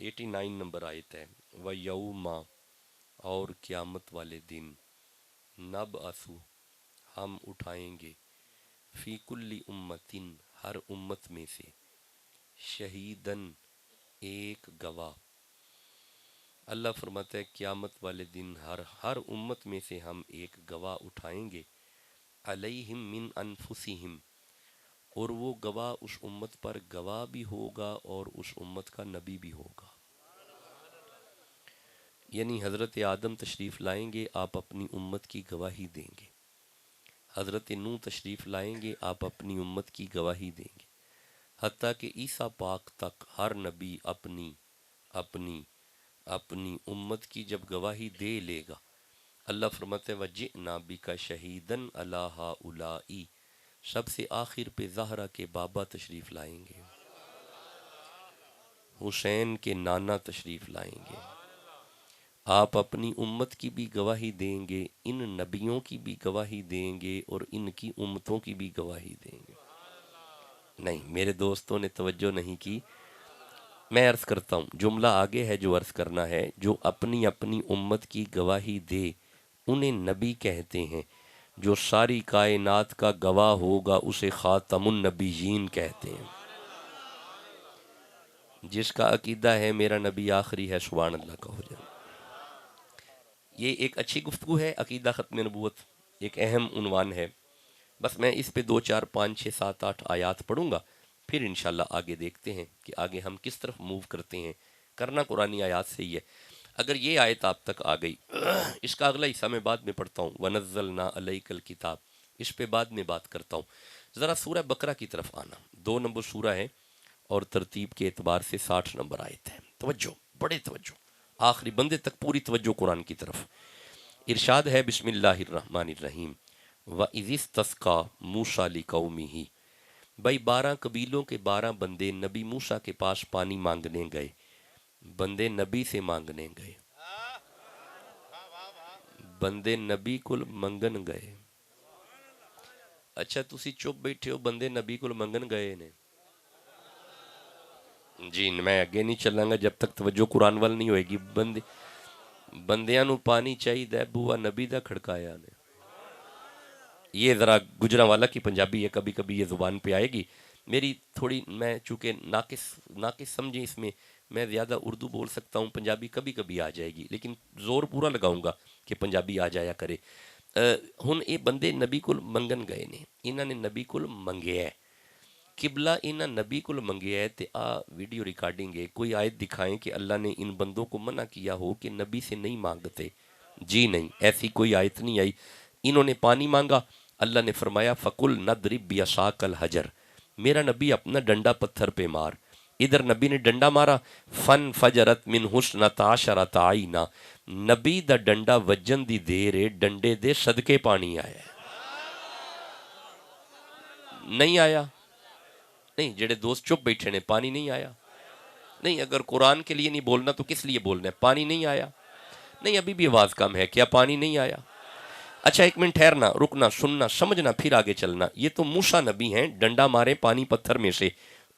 89 number آیت ہے، وَيَوْمَ، اور قیامت والے دن، نَبْعَثُ، ہم اٹھائیں گے، فی کل امتن، ہر امت میں سے، شہیدن، ایک گواہ۔ اللہ فرماتا ہے قیامت والے دن ہر امت میں سے ہم ایک گواہ اٹھائیں گے، علیہم من انفسہم، اور وہ گواہ اس امت پر گواہ بھی ہوگا اور اس امت کا نبی بھی ہوگا۔ یعنی حضرت آدم تشریف لائیں گے، آپ اپنی امت کی گواہی دیں گے۔ حضرت نوح تشریف لائیں گے، آپ اپنی امت کی گواہی دیں گے۔ حتیٰ کہ عیسیٰ پاک تک ہر نبی اپنی اپنی اپنی امت کی جب گواہی دے لے گا، اللہ فرماتے وَجِئْنَا بِكَ شَهِيدًا عَلَىٰ هَٰؤُلَاءِ، سب سے آخر پہ زہرا کے بابا تشریف لائیں گے، حسین کے نانا تشریف لائیں گے۔ آپ اپنی امت کی بھی گواہی دیں گے، ان نبیوں کی بھی گواہی دیں گے، اور ان کی امتوں کی بھی گواہی دیں گے۔ نہیں، میرے دوستوں نے توجہ نہیں کی، میں عرض کرتا ہوں، جملہ آگے ہے جو عرض کرنا ہے، جو اپنی اپنی امت کی گواہی دے انہیں نبی کہتے ہیں، جو ساری کائنات کا گواہ ہوگا اسے خاتم النبیین کہتے ہیں۔ جس کا عقیدہ ہے میرا نبی آخری ہے، سبحان اللہ کا ہو جائے۔ یہ ایک اچھی گفتگو ہے، عقیدہ ختم نبوت ایک اہم عنوان ہے۔ بس میں اس پہ 2 4 5 6 7 8 آیات پڑھوں گا، پھر انشاءاللہ آگے دیکھتے ہیں کہ آگے ہم کس طرف موو کرتے ہیں۔ کرنا قرآنی آیات سے ہی ہے۔ اگر یہ آیت آپ تک آ گئی، اس کا اگلا حصہ میں بعد میں پڑھتا ہوں، وَنَزَّلْنَا عَلَيْكَ الْكِتَابَ، اس پہ بعد میں بات کرتا ہوں۔ ذرا سورہ بقرہ کی طرف آنا، 2 نمبر سورہ ہے اور ترتیب کے اعتبار سے 60 نمبر آیت ہے۔ توجہ، بڑے توجہ، آخری بندے تک پوری توجہ قرآن کی طرف۔ ارشاد ہے بسم اللہ الرحمن الرحیم، وَإِذِ اسْتَسْقَىٰ مُوسَىٰ لِقَوْمِهِ، بھائی 12 قبیلوں کے 12 بندے نبی موسیٰ کے پاس پانی مانگنے گئے، بندے نبی سے مانگنے گئے، بندے نبی کل منگن گئے۔ اچھا تسی چپ بیٹھے ہو، بندے نبی کل منگن گئے نے؟ جی میں اگے نہیں چلاں گا جب تک توجہ قرآن وال نہیں ہوئے گی۔ بندیاں نو پانی چاہیے، بوا نبی دا کھڑکایا نے۔ یہ ذرا گجرانوالا کی پنجابی ہے، کبھی کبھی یہ زبان پہ آئے گی میری تھوڑی، میں چونکہ ناقص سمجھیں اس میں زیادہ اردو بول سکتا ہوں، پنجابی کبھی کبھی آ جائے گی، لیکن زور پورا لگاؤں گا کہ پنجابی آ جایا کرے۔ ہن یہ بندے نبی کل منگن گئے نے، انہاں نے نبی کل منگیا ہے، قبلہ انہاں نبی کل منگیا ہے، تے ویڈیو ریکارڈنگ ہے، کوئی آیت دکھائیں کہ اللہ نے ان بندوں کو منع کیا ہو کہ نبی سے نہیں مانگتے۔ جی نہیں، ایسی کوئی آیت نہیں آئی۔ انہوں نے پانی مانگا، اللہ نے فرمایا فَقُلْ نَضْرِبْ بِعَصَاكَ الْحَجَرَ، میرا نبی اپنا ڈنڈا پتھر پہ مار۔ ادھر نبی نے ڈنڈا مارا، فَانْفَجَرَتْ مِنْ حُسْنَتَ عَشَرَةَ عَيْنًا، نبی دا ڈنڈا وجن دی دیر ہے، ڈنڈے دے صدقے پانی آیا ہے۔ نہیں آیا؟ نہیں، جڑے دوست چپ بیٹھے نے، پانی نہیں آیا؟ نہیں، اگر قرآن کے لیے نہیں بولنا تو کس لیے بولنا ہے؟ پانی نہیں آیا؟ نہیں، ابھی بھی آواز کم ہے، کیا پانی نہیں آیا؟ اچھا ایک منٹ ٹھہرنا، رکنا، سننا، سمجھنا، پھر آگے چلنا۔ یہ تو موسیٰ نبی ہیں، ڈنڈا مارے پانی پتھر میں سے۔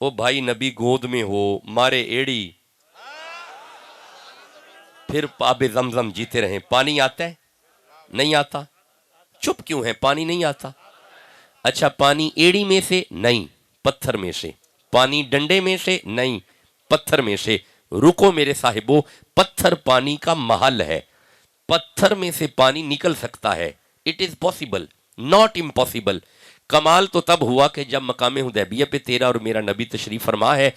او بھائی نبی گود میں ہو، مارے ایڑی، پھر آب زمزم جیتے رہیں۔ پانی آتا ہے؟ نہیں آتا؟ چپ کیوں ہے؟ پانی نہیں آتا؟ اچھا پانی ایڑی میں سے؟ نہیں، پتھر میں سے۔ پانی ڈنڈے میں سے؟ نہیں، پتھر میں سے۔ رکو میرے صاحبو، پتھر پانی کا محل ہے، پتھر میں سے پانی نکل سکتا ہے۔ It is possible, not impossible. کمال تو تب ہوا کہ جب مقام حدیبیہ پہ تیرا اور میرا نبی تشریف فرما ہے،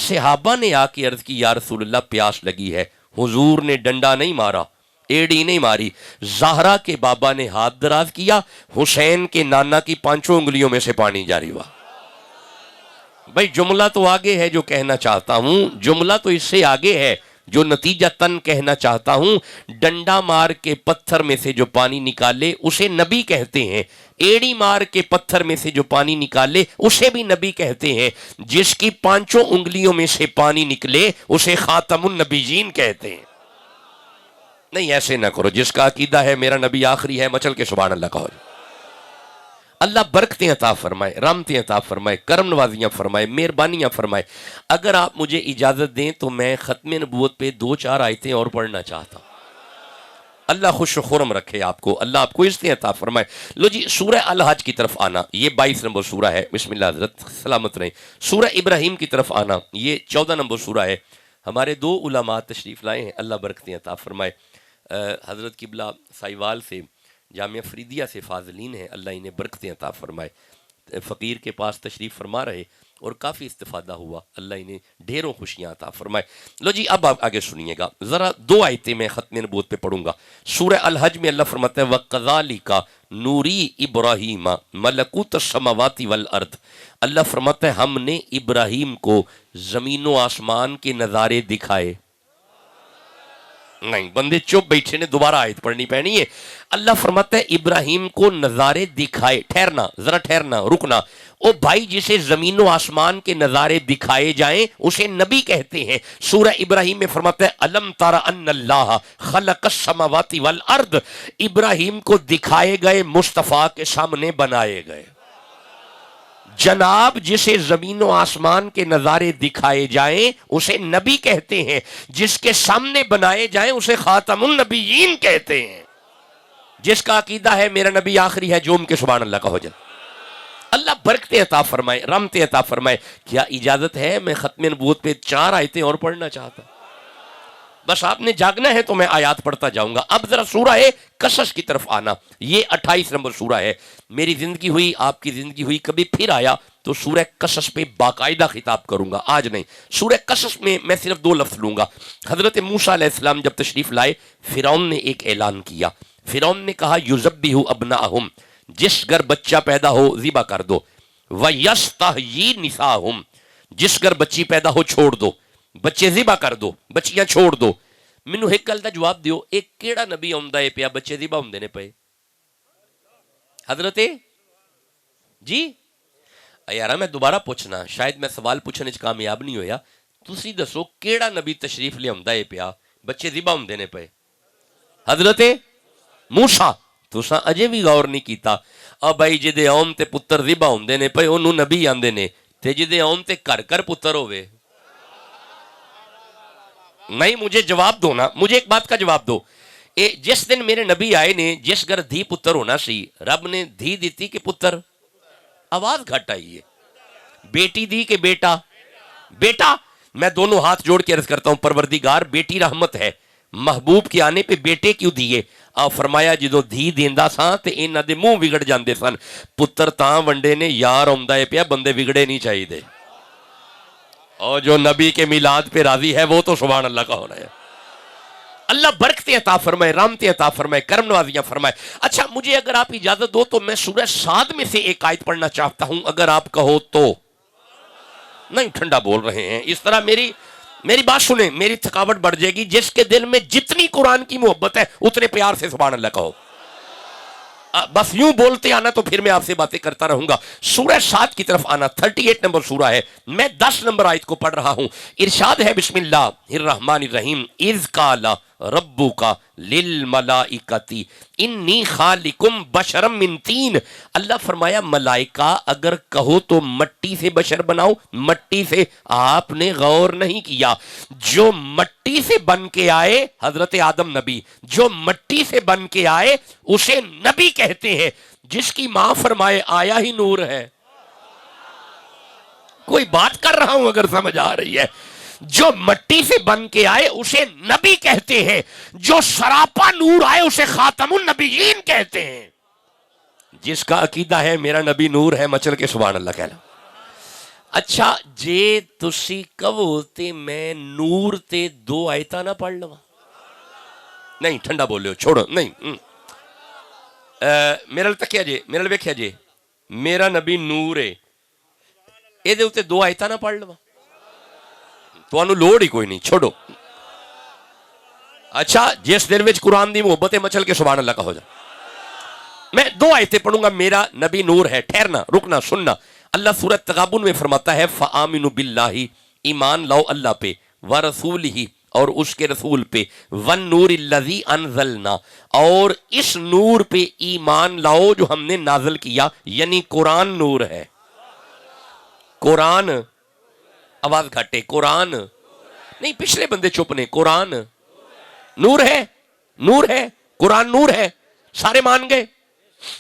صحابہ نے آ کے عرض کی یا رسول اللہ پیاس لگی ہے، حضور نے ڈنڈا نہیں مارا، ایڑی نہیں ماری، زہرا کے بابا نے ہاتھ دراز کیا، حسین کے نانا کی 5 انگلیوں میں سے پانی جاری ہوا۔ بھئی جملہ تو آگے ہے جو کہنا چاہتا ہوں، جملہ تو اس سے آگے ہے جو نتیجہ تن کہنا چاہتا ہوں۔ ڈنڈا مار کے پتھر میں سے جو پانی نکالے اسے نبی کہتے ہیں، ایڑی مار کے پتھر میں سے جو پانی نکالے اسے بھی نبی کہتے ہیں، جس کی 5 انگلیوں میں سے پانی نکلے اسے خاتم النبیین کہتے ہیں۔ نہیں ایسے نہ کرو، جس کا عقیدہ ہے میرا نبی آخری ہے، مچل کے سبحان اللہ کہو۔ اللہ برکتیں عطا فرمائے، رحمتیں عطا فرمائے، کرم نوازیاں فرمائے، مہربانیاں فرمائے۔ اگر آپ مجھے اجازت دیں تو میں ختم نبوت پہ 2-4 آیتیں اور پڑھنا چاہتا ہوں۔ اللہ خوش و خرم رکھے آپ کو، اللہ آپ کو عزتیں عطا فرمائے۔ لو جی، سورہ الحج کی طرف آنا، یہ 22 نمبر سورہ ہے، بسم اللہ حضرت سلامت رہیں۔ سورہ ابراہیم کی طرف آنا، یہ 14 نمبر سورہ ہے۔ ہمارے 2 علماء تشریف لائے ہیں، اللہ برکتیں عطا فرمائے۔ حضرت قبلہ سائیوال سے، جامعہ فریدیہ سے فاضلین ہیں، اللہ انہیں برکتیں عطا فرمائے۔ فقیر کے پاس تشریف فرما رہے اور کافی استفادہ ہوا، اللہ انہیں ڈھیروں خوشیاں عطا فرمائے۔ لو جی، اب آپ آگے سنیے گا، ذرا 2 آیتیں میں ختم نبوت پہ پڑھوں گا۔ سورہ الحج میں اللہ فرماتا ہے وَقَذَالِكَ نُورِي إِبْرَاهِيمَ مَلَكُوتَ السَّمَاوَاتِ وَالْأَرْضِ۔ اللہ فرماتا ہے ہم نے ابراہیم کو زمین و آسمان کے نظارے دکھائے۔ نہیں، بندے چپ بیٹھے نے، دوبارہ آیت پڑھنی پڑنی ہے۔ اللہ فرماتا ہے ابراہیم کو نظارے دکھائے۔ ٹھہرنا، ذرا ٹھہرنا، رکنا۔ او بھائی، جسے زمین و آسمان کے نظارے دکھائے جائیں اسے نبی کہتے ہیں۔ سورہ ابراہیم میں فرماتا ہے الم تر ان اللہ خلق السماوات والارض، ابراہیم کو دکھائے گئے، مصطفیٰ کے سامنے بنائے گئے۔ جناب، جسے زمین و آسمان کے نظارے دکھائے جائیں اسے نبی کہتے ہیں، جس کے سامنے بنائے جائیں اسے خاتم النبیین کہتے ہیں۔ جس کا عقیدہ ہے میرا نبی آخری ہے، جوم کے سبحان اللہ کا ہو جائے۔ اللہ برکتیں عطا فرمائے، رحمتیں عطا فرمائے۔ کیا اجازت ہے؟ میں ختم نبوت پہ 4 آیتیں اور پڑھنا چاہتا ہوں۔ بس آپ نے جاگنا ہے تو میں آیات پڑھتا جاؤں گا۔ اب ذرا سورہ قصص کی طرف آنا، یہ 28 نمبر سورہ ہے۔ میری زندگی ہوئی، آپ کی زندگی ہوئی، کبھی پھر آیا تو سورہ قصص پہ باقاعدہ خطاب کروں گا، آج نہیں۔ سورہ قصص میں صرف 2 لفظ لوں گا۔ حضرت موسیٰ علیہ السلام جب تشریف لائے، فرعون نے ایک اعلان کیا۔ فرعون نے کہا یذبح ابناءہم، جس گھر بچہ پیدا ہو ذبح کر دو، ویستحیی نساءہم، جس گھر بچی پیدا ہو چھوڑ دو، بچے ذبح کر دو، بچیاں چھوڑ دو۔ مینوں ایک گل دا جواب دیو، ایک کیڑا نبی آوندا ہے پیا بچے ذبح ہوندے نے پئے؟ حضرت جی یار، میں دوبارہ پوچھنا، شاید میں سوال پوچھنے چ کامیاب نہیں ہویا۔ تسی دسو کیڑا نبی تشریف لے آوندا ہے پیا بچے ذبح ہوندے نے پئے؟ حضرت موسیٰ۔ تساں اجے بھی غور نہیں کیتا۔ بھائی جدے آن تے پتر ذبح ہوندے نے پئے انہوں نبی آندے نے، تے جدے آن تے گھر پتر ہوئے۔ نہیں، مجھے جواب دو نا، مجھے ایک بات کا جواب دو۔ جس دن میرے نبی آئے نے، جس گھر دھی پتر ہونا سی، رب نے دھی دیتی کہ پتر؟ آواز گھٹ آئی ہے۔ بیٹی دی کہ بیٹا؟ بیٹا۔ میں دونوں ہاتھ جوڑ کے عرض کرتا ہوں پروردگار، بیٹی رحمت ہے، محبوب کے آنے پہ بیٹے کیوں دیے؟ فرمایا جدو دھی دیندا سا تے انہاں دے منہ وگڑ جاندے سن، پتر تاں ونڈے نے یار آوندا ہے پیا، بندے وگڑے نہیں چاہیے دے۔ اور جو نبی کے میلاد پہ راضی ہے وہ تو سبحان اللہ کا ہونا ہے۔ اللہ برکتیں عطا فرمائے، رحمتیں عطا فرمائے، کرم نوازیاں فرمائے۔ اچھا، مجھے اگر آپ اجازت دو تو میں سورہ صاد میں سے ایک آیت پڑھنا چاہتا ہوں، اگر آپ کہو تو۔ نہیں، ٹھنڈا بول رہے ہیں، اس طرح میری بات سنیں، میری تھکاوٹ بڑھ جائے گی۔ جس کے دل میں جتنی قرآن کی محبت ہے اتنے پیار سے سبحان اللہ کہو۔ بس یوں بولتے آنا تو پھر میں آپ سے باتیں کرتا رہوں گا۔ سورہ صاد کی طرف آنا، 38 نمبر سورہ ہے، میں 10 نمبر آیت کو پڑھ رہا ہوں۔ ارشاد ہے بسم اللہ الرحمن الرحیم، اذ قال ربک للملائکۃ انی خالقم بشرا من طین۔ اللہ فرمایا ملائکہ اگر کہو تو مٹی سے بشر بناؤ، مٹی سے۔ آپ نے غور نہیں کیا، جو مٹی سے بن کے آئے حضرت آدم نبی، جو مٹی سے بن کے آئے اسے نبی کہتے ہیں، جس کی ماں فرمائے آیا ہی نور ہے۔ کوئی بات کر رہا ہوں اگر سمجھ آ رہی ہے؟ جو مٹی سے بن کے آئے اسے نبی کہتے ہیں، جو سراپا نور آئے اسے خاتم النبیین کہتے ہیں۔ جس کا عقیدہ ہے میرا نبی نور ہے، مچل کے سبحان اللہ کہنا۔ اچھا جے تسی کہو تے میں نور تے 2 آیتاں نہ پڑھ لواں؟ نہیں، ٹھنڈا بولے ہو، چھوڑو، نہیں۔ میرے تکیا جے، میرے ویکھیا جے، میرا نبی نور ہے، اے دے اتے 2 آیتاں نہ پڑھ لواں؟ تو انہوں لوڑ ہی کوئی نہیں، چھوڑو۔ اچھا، جس دل وچ قرآن دی محبت ہے مچل کے سبحان اللہ کا ہو جائے۔ میں 2 آیتیں پڑھوں گا، میرا نبی نور ہے۔ ٹھہرنا، رکنا، سننا۔ اللہ سورۃ تغابن میں فرماتا ہے فآمنوا باللہ، ایمان لاؤ اللہ پہ، ورسولہ، اور اس کے رسول پہ، ون نور الذی انزلنا، اور اس نور پہ ایمان لاؤ جو ہم نے نازل کیا، یعنی قرآن نور ہے۔ قرآن، آواز گھٹے، قرآن نہیں، پچھلے بندے چپ نے، قرآن نور ہے، نور ہے، قرآن نور ہے، سارے مان گئے،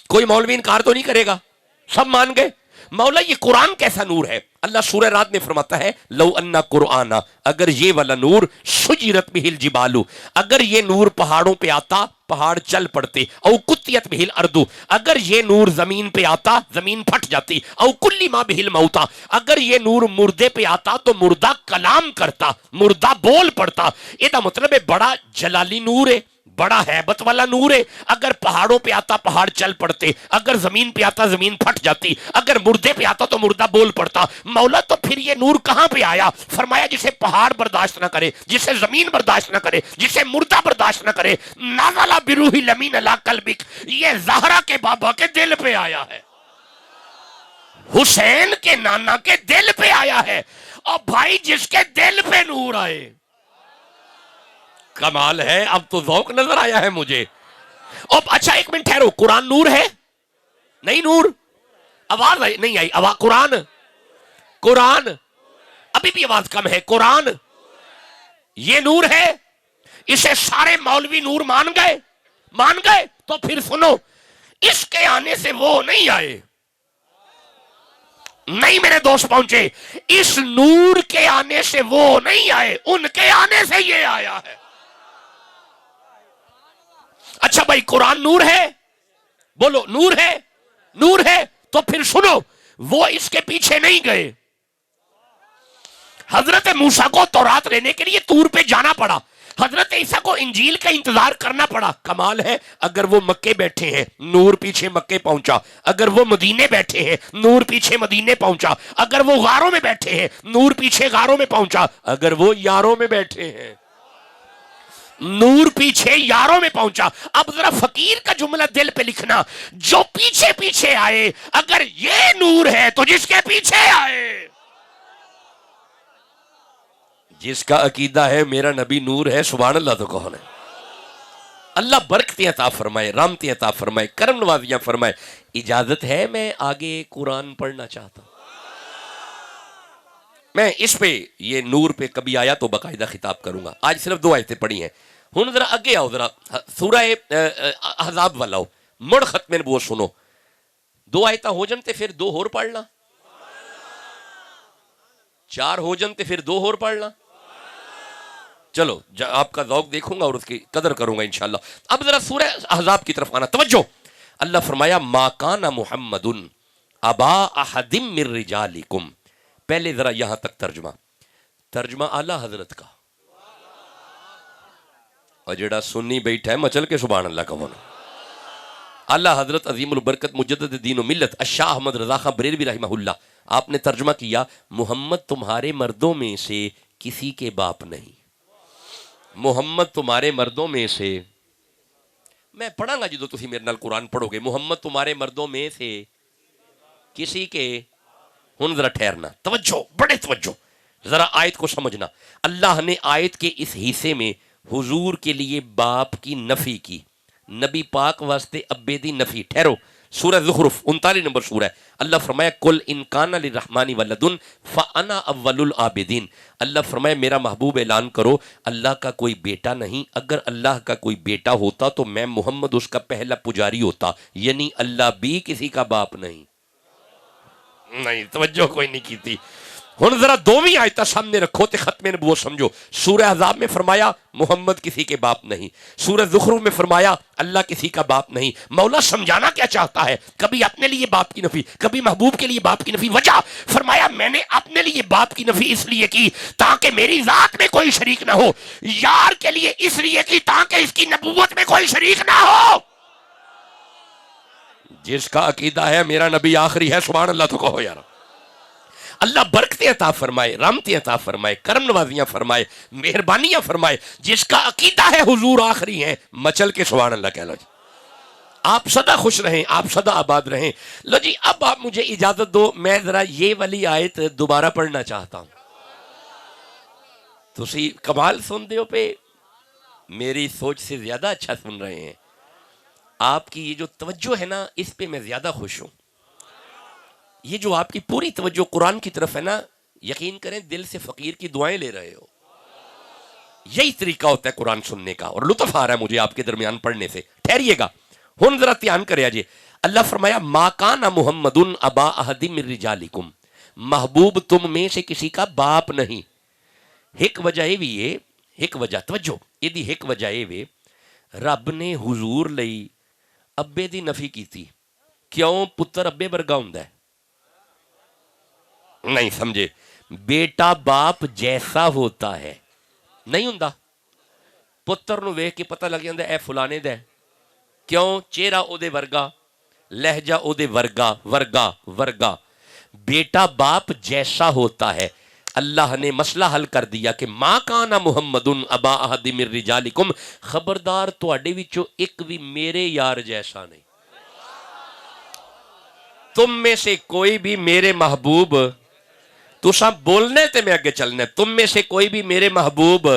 کوئی مولوی انکار تو نہیں کرے گا، سب مان گئے۔ مولا یہ قرآن کیسا نور ہے؟ اللہ سورہ رات میں فرماتا ہے لو انا قرآن، اگر یہ والا نور سجرت بہ الجبال، اگر یہ نور پہاڑوں پہ آتا پہاڑ چل پڑتے، او قطعت بہ الارض، اگر یہ نور زمین پہ آتا زمین پھٹ جاتی، او کلم بہ الموتى، اگر یہ نور مردے پہ آتا تو مردہ کلام کرتا، مردہ بول پڑتا۔ یہ مطلب ہے بڑا جلالی نور ہے، بڑا ہیبت والا نور ہے۔ اگر پہاڑوں پہ آتا پہاڑ چل پڑتے، اگر زمین پہ آتا زمین پھٹ جاتی، اگر مردے پہ آتا تو مردہ بول پڑتا۔ مولا تو پھر یہ نور کہاں پہ آیا؟ فرمایا جسے پہاڑ برداشت نہ کرے، جسے زمین برداشت نہ کرے، جسے مردہ برداشت نہ کرے، نازل بروح الامین علی قلبک، یہ زہرا کے بابا کے دل پہ آیا ہے، حسین کے نانا کے دل پہ آیا ہے۔ اور بھائی جس کے دل پہ نور آئے، کمال ہے، اب تو ذوق نظر آیا ہے مجھے۔ اب اچھا ایک منٹ ٹھہرو، قرآن نور ہے؟ نہیں نور، آواز نہیں آئی، آواز قرآن، قرآن ابھی بھی آواز کم ہے، قرآن یہ نور ہے؟ اسے سارے مولوی نور مان گئے، مان گئے؟ تو پھر سنو، اس کے آنے سے وہ نہیں آئے، نہیں میرے دوست پہنچے، اس نور کے آنے سے وہ نہیں آئے، ان کے آنے سے یہ آیا ہے۔ اچھا بھائی قرآن نور ہے؟ بولو نور ہے، نور ہے، تو پھر سنو، وہ اس کے پیچھے نہیں گئے۔ حضرت موسیٰ کو تورات لینے کے لیے طور پہ جانا پڑا، حضرت عیسیٰ کو انجیل کا انتظار کرنا پڑا۔ کمال ہے، اگر وہ مکے بیٹھے ہیں نور پیچھے مکے پہنچا، اگر وہ مدینے بیٹھے ہیں نور پیچھے مدینے پہنچا، اگر وہ غاروں میں بیٹھے ہیں نور پیچھے غاروں میں پہنچا، اگر وہ یاروں میں بیٹھے ہیں نور پیچھے یاروں میں پہنچا۔ اب ذرا فقیر کا جملہ دل پہ لکھنا، جو پیچھے پیچھے آئے، اگر یہ نور ہے تو جس کے پیچھے آئے، جس کا عقیدہ ہے میرا نبی نور ہے، سبحان اللہ تو کون ہے؟ اللہ برکتیں عطا فرمائے، رحمتیں عطا فرمائے، کرم نوازیاں فرمائے۔ اجازت ہے میں آگے قرآن پڑھنا چاہتا ہوں؟ میں اس پہ یہ نور پہ کبھی آیا تو باقاعدہ خطاب کروں گا۔ آج صرف 2 آیتیں پڑھی ہیں، ہن ذرا اگے آؤ، ذرا سورہ احزاب والا مڑ ختم نبوت سنو، 2 آیتاں ہو جن تے پھر 2 اور پڑھنا، 4 ہو جن تے پھر 2 اور پڑھنا۔ چلو آپ کا ذوق دیکھوں گا اور اس کی قدر کروں گا انشاءاللہ۔ اب ذرا سورہ احزاب کی طرف آنا، توجہ۔ اللہ فرمایا ما کان محمد ابا احد من رجالکم، پہلے ذرا یہاں تک ترجمہ اعلیٰ حضرت کا، اور جڑا سنی بیٹھا ہے مچل کے سبحان اللہ کا ہونا، اعلیٰ حضرت عظیم البرکت مجدد دین و ملت الشاہ احمد رضا خان بریلوی رحمہ اللہ، آپ نے ترجمہ کیا محمد تمہارے مردوں میں سے کسی کے باپ نہیں، محمد تمہارے مردوں میں سے، میں پڑھا گا جدو تسی میرے نال قرآن پڑھو گے، محمد تمہارے مردوں میں سے کسی کے، ہن ذرا ٹھہرنا، توجہ، بڑے توجہ، ذرا آیت کو سمجھنا۔ اللہ نے آیت کے اس حصے میں حضور کے لیے باپ کی نفی کی، نبی پاک واسطے ابے دی نفی۔ ٹھہرو، سورہ زخرف 39 نمبر سورہ ہے۔ اللہ فرمایا کل ان کان للرحمن ولد فانا اول العابدین، اللہ فرمایا میرا محبوب اعلان کرو اللہ کا کوئی بیٹا نہیں، اگر اللہ کا کوئی بیٹا ہوتا تو میں محمد اس کا پہلا پجاری ہوتا، یعنی اللہ بھی کسی کا باپ نہیں۔ نہیں توجہ کوئی نہیں کی تھی۔ ہن ذرا 2ویں آیتہ سامنے رکھو تے ختم نبوت سمجھو۔ سورہ احزاب میں فرمایا محمد کسی کے باپ نہیں، سورہ زخرف میں فرمایا اللہ کسی کا باپ نہیں۔ مولا سمجھانا کیا چاہتا ہے؟ کبھی اپنے لیے باپ کی نفی، کبھی محبوب کے لیے باپ کی نفی۔ وجہ فرمایا میں نے اپنے لیے باپ کی نفی اس لیے کی تاکہ میری ذات میں کوئی شریک نہ ہو، یار کے لیے اس لیے کی تاکہ اس کی نبوت میں کوئی شریک نہ ہو۔ جس کا عقیدہ ہے میرا نبی آخری ہے، سبحان اللہ تو کہو یار۔ اللہ برکتیں عطا فرمائے، رحمتیں عطا فرمائے، کرم نوازیاں فرمائے، مہربانیاں فرمائے۔ جس کا عقیدہ ہے حضور آخری ہیں، مچل کے سبحان اللہ کہہ لو جی۔ آپ سدا خوش رہیں، آپ سدا آباد رہیں۔ لو جی اب آپ مجھے اجازت دو، میں ذرا یہ والی آیت دوبارہ پڑھنا چاہتا ہوں۔ تسی کمال سن دیو پہ میری سوچ سے زیادہ اچھا سن رہے ہیں. آپ کی یہ جو توجہ ہے نا اس پہ میں زیادہ خوش ہوں. یہ جو آپ کی پوری توجہ قرآن کی طرف ہے نا، یقین کریں دل سے فقیر کی دعائیں لے رہے ہو. یہی طریقہ ہوتا ہے قرآن سننے کا، اور لطف آ رہا ہے مجھے آپ کے درمیان پڑھنے سے. ٹھہریے گا ہن ذرا دھیان کرے آجے. اللہ فرمایا ما کان محمد ابا احد من رجالکم، محبوب تم میں سے کسی کا باپ نہیں. ایک وجہ یہ بھی ہے، ایک وجہ توجہ یہ ایک وجہ یہ بھی رب نے حضور لئی ابے دی نفی کی تھی. کیوں؟ پتر ابے ورگا ہوندا ہے. نہیں سمجھے؟ بیٹا باپ جیسا ہوتا ہے نہیں ہوندا. پتر نو ویکھ کے پتہ لگ جاندا اے فلانے دا ہے. کیوں؟ چہرہ او دے ورگا، لہجہ او دے ورگا ورگا ورگا. بیٹا باپ جیسا ہوتا ہے. اللہ نے مسئلہ حل کر دیا کہ ما کان محمد ابا احد من رجالکم، خبردار تواڈے وچوں ایک بھی میرے یار جیسا نہیں. تم میں سے کوئی بھی میرے محبوب، تو سب بولنے تے میں آگے چلنے، تم میں سے کوئی بھی میرے محبوب.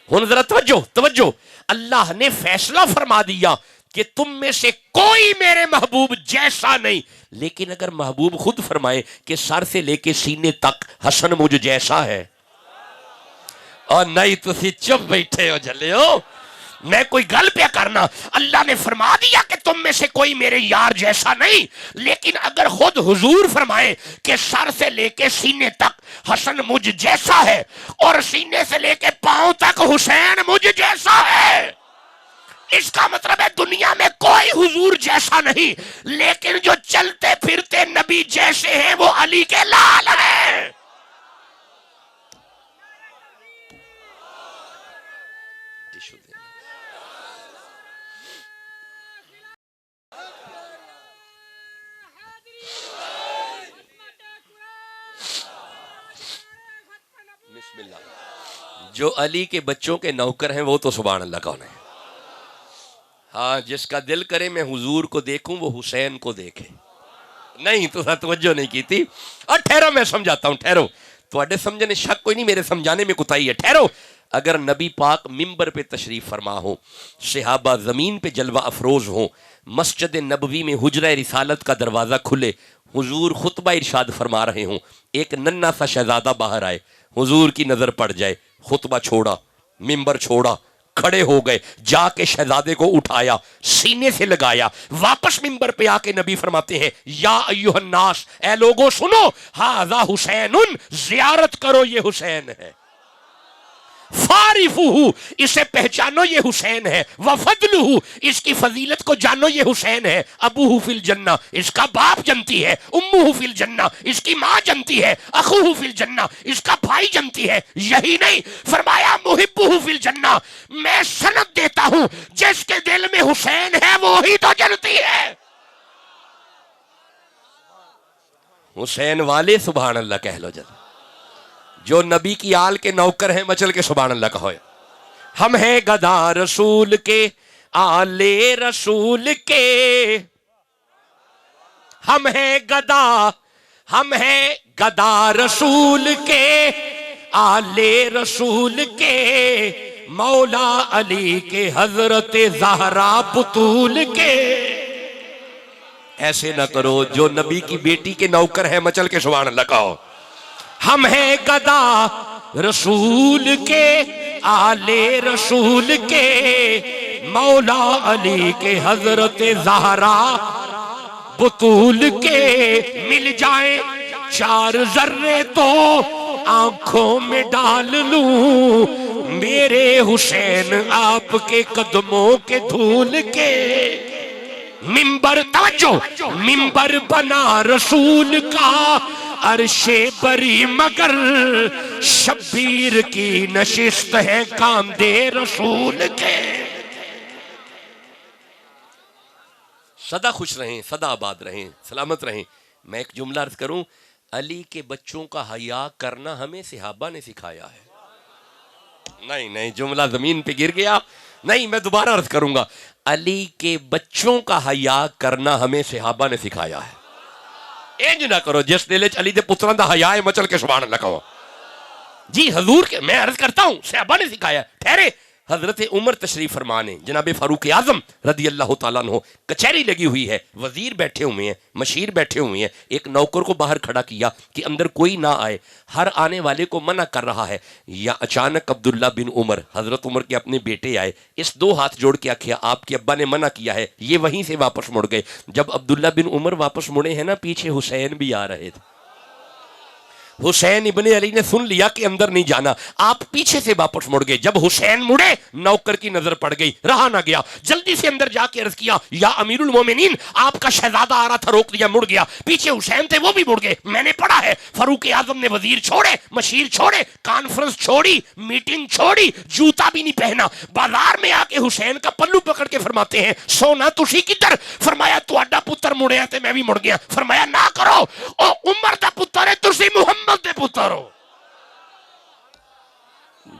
ہن ذرا توجہ توجہ، اللہ نے فیصلہ فرما دیا کہ تم میں سے کوئی میرے محبوب جیسا نہیں. لیکن اگر محبوب خود فرمائے کہ سر سے لے کے سینے تک حسن مجھ جیسا ہے، اور نہیں تسی چپ بیٹھے ہو جلے ہو، میں کوئی گل پہ کرنا. اللہ نے فرما دیا کہ تم میں سے کوئی میرے یار جیسا نہیں. لیکن اگر خود حضور فرمائے کہ سر سے لے کے سینے تک حسن مجھ جیسا ہے، اور سینے سے لے کے پاؤں تک حسین مجھ جیسا ہے، اس کا مطلب ہے دنیا میں کوئی حضور جیسا نہیں. لیکن جو چلتے پھرتے نبی جیسے ہیں وہ علی کے لال ہیں. بسم اللہ. جو علی کے بچوں کے نوکر ہیں وہ تو سبحان اللہ کون ہے. ہاں جس کا دل کرے میں حضور کو دیکھوں وہ حسین کو دیکھے. نہیں تو توجہ نہیں کی تھی. اور ٹھہرو میں سمجھاتا ہوں. ٹھہرو، تواڈے سمجھنے شک کوئی نہیں، میرے سمجھانے میں کوتاہی ہے. ٹھہرو. اگر نبی پاک ممبر پہ تشریف فرما ہو، صحابہ زمین پہ جلوہ افروز ہوں، مسجد نبوی میں حجرہ رسالت کا دروازہ کھلے، حضور خطبہ ارشاد فرما رہے ہوں، ایک ننھا سا شہزادہ باہر آئے، حضور کی نظر پڑ جائے، خطبہ چھوڑا، ممبر چھوڑا، کھڑے ہو گئے، جا کے شہزادے کو اٹھایا، سینے سے لگایا، واپس ممبر پہ آ کے نبی فرماتے ہیں یا ایھا الناس، اے لوگوں سنو، ھذا حسین، زیارت کرو یہ حسین ہے، فارفوہ، اسے پہچانو یہ حسین ہے، وفضلہ، اس کی فضیلت کو جانو یہ حسین ہے، ابوہ فی الجنہ، اس کا باپ جنتی ہے، امہ فی الجنہ، اس کی ماں جنتی ہے، اخوہ فی الجنہ، اس کا بھائی جنتی ہے. یہی نہیں، فرمایا محبہ فی الجنہ، میں سند دیتا ہوں جس کے دل میں حسین ہے وہی تو جنتی ہے. حسین والے سبحان اللہ کہہ لو جل. جو نبی کی آل کے نوکر ہیں مچل کے سبحان اللہ کہو. ہم ہیں گدا رسول کے، آل رسول کے، ہم ہیں گدا، ہم ہیں گدا رسول کے، آل رسول کے، مولا علی کے، حضرت زہرا بطول کے. ایسے نہ کرو، جو نبی کی بیٹی کے نوکر ہیں مچل کے سبحان اللہ کہو. ہم ہیں گدا رسول کے، آل رسول کے، مولا علی کے، حضرت زہرا بطول کے. مل جائیں چار ذرے تو آنکھوں میں ڈال لوں، میرے حسین آپ کے قدموں کے دھول کے. ممبر، توجہ، ممبر بنا رسول کا، عرش بری مگر شبیر کی نشست ہے کاندھے رسول کے. سدا خوش رہیں، سدا آباد رہیں، سلامت رہیں. میں ایک جملہ عرض کروں، علی کے بچوں کا حیا کرنا ہمیں صحابہ نے سکھایا ہے. نہیں جملہ زمین پہ گر گیا. نہیں، میں دوبارہ عرض کروں گا، علی کے بچوں کا حیا کرنا ہمیں صحابہ نے سکھایا ہے. انج نہ کرو جس دل وچ علی دے پتراں دا حیا ہے مچل کے سبحان اللہ کہو. جی حضور کے میں عرض کرتا ہوں صحابہ نے سکھایا. ٹھہرے. حضرت عمر تشریف فرمانے, جناب فاروق اعظم رضی اللہ تعالیٰ عنہ, کچہری لگی ہوئی ہے, وزیر بیٹھے ہوئے ہیں, مشیر بیٹھے ہوئے ہیں, ایک نوکر کو باہر کھڑا کیا کہ اندر کوئی نہ آئے, ہر آنے والے کو منع کر رہا ہے. یا اچانک عبداللہ بن عمر, حضرت عمر کے اپنے بیٹے آئے, اس دو ہاتھ جوڑ کے کیا آپ کے ابا نے منع کیا ہے, یہ وہیں سے واپس مڑ گئے. جب عبداللہ بن عمر واپس مڑے ہیں نا, پیچھے حسین بھی آ رہے تھے. حسین ابن علی نے سن لیا کہ اندر نہیں جانا, آپ پیچھے سے واپس مڑ گئے. جب حسین مڑے, نوکر کی نظر پڑ گئی, رہا نہ گیا, جلدی سے اندر جا کے عرض کیا یا امیر المومنین, آپ کا شہزادہ آ رہا تھا, روک دیا, مڑ گیا. پیچھے حسین تھے, وہ بھی مڑ گئے. میں نے پڑھا ہے فاروق اعظم نے وزیر چھوڑے, مشیر چھوڑے, کانفرنس چھوڑی, میٹنگ چھوڑی, جوتا بھی نہیں پہنا, بازار میں آ کے حسین کا پلو پکڑ کے فرماتے ہیں سونا تسی کدھر؟ فرمایا تو اڈا پتر مڑیا تے میں بھی مڑ گیا. فرمایا نہ کرو, او عمر دا پتر ہے, تسی محمد دے پتر ہو.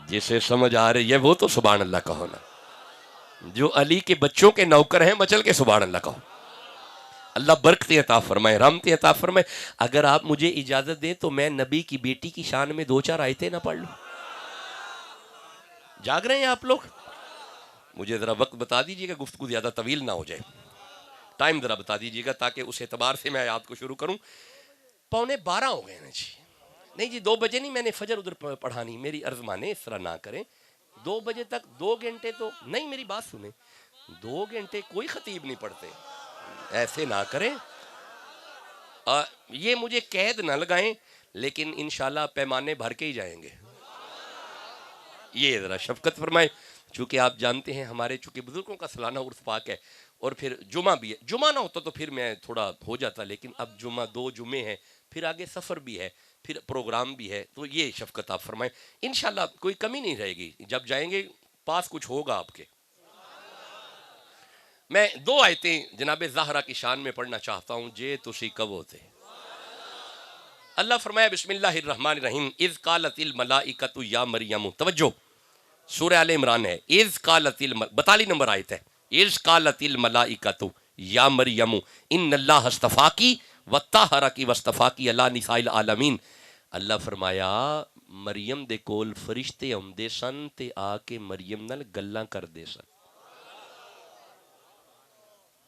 جسے سمجھ آ رہی ہے وہ تو سبحان اللہ کہو نا. جو علی کے بچوں کے نوکر ہیں, مچل کے سبحان اللہ کہو. اللہ برکت عطا فرمائے, رحمت عطا فرمائے. اگر آپ مجھے اجازت دیں تو میں نبی کی بیٹی کی شان میں 2-4 آیتیں نہ پڑھ لوں. جاگ رہے ہیں آپ لوگ؟ مجھے ذرا وقت بتا دیجیے گا, گفتگو زیادہ طویل نہ ہو جائے. ٹائم ذرا بتا دیجیے گا تاکہ اس اعتبار سے میں آیات کو شروع کروں. 11:15 ہو گئے نا جی. نہیں جی 2 بجے نہیں, میں نے فجر ادھر پڑھانی, میری عرض مانیں, اس طرح نہ کریں. 2 بجے تک 2 گھنٹے تو نہیں, میری بات سنیں, 2 گھنٹے کوئی خطیب نہیں پڑھتے, ایسے نہ کریں. یہ مجھے قید نہ لگائیں, لیکن انشاءاللہ پیمانے بھر کے ہی جائیں گے. یہ ذرا شفقت فرمائیں, چونکہ آپ جانتے ہیں ہمارے چونکہ بزرگوں کا سالانہ عرس پاک ہے, اور پھر جمعہ بھی ہے. جمعہ نہ ہوتا تو پھر میں تھوڑا ہو جاتا, لیکن اب جمعہ 2 جمعے ہیں, پھر آگے سفر بھی ہے, پھر پروگرام بھی ہے, تو یہ شفقت آپ فرمائیں. انشاءاللہ کوئی کمی نہیں رہے گی, جب جائیں گے پاس کچھ ہوگا آپ کے. میں 2 آیتیں جناب زہرا کی شان میں پڑھنا چاہتا ہوں. جے تسی کبو تھے. اللہ فرمایا بسم اللہ الرحمن الرحیم, اذ قالت الملائکۃ یا مریم. توجہ, سورہ آل عمران ہے. اذ قالت 42 نمبر آیت ہے. اذ قالت الملائکۃ یا مریم ان اللہ اصطفاکی وطہرکی واصطفاکی علی نساء العالمین. اللہ فرمایا مریم دے کول فرشتے آندے سن تے آ کے مریم نال گلاں کردے سن.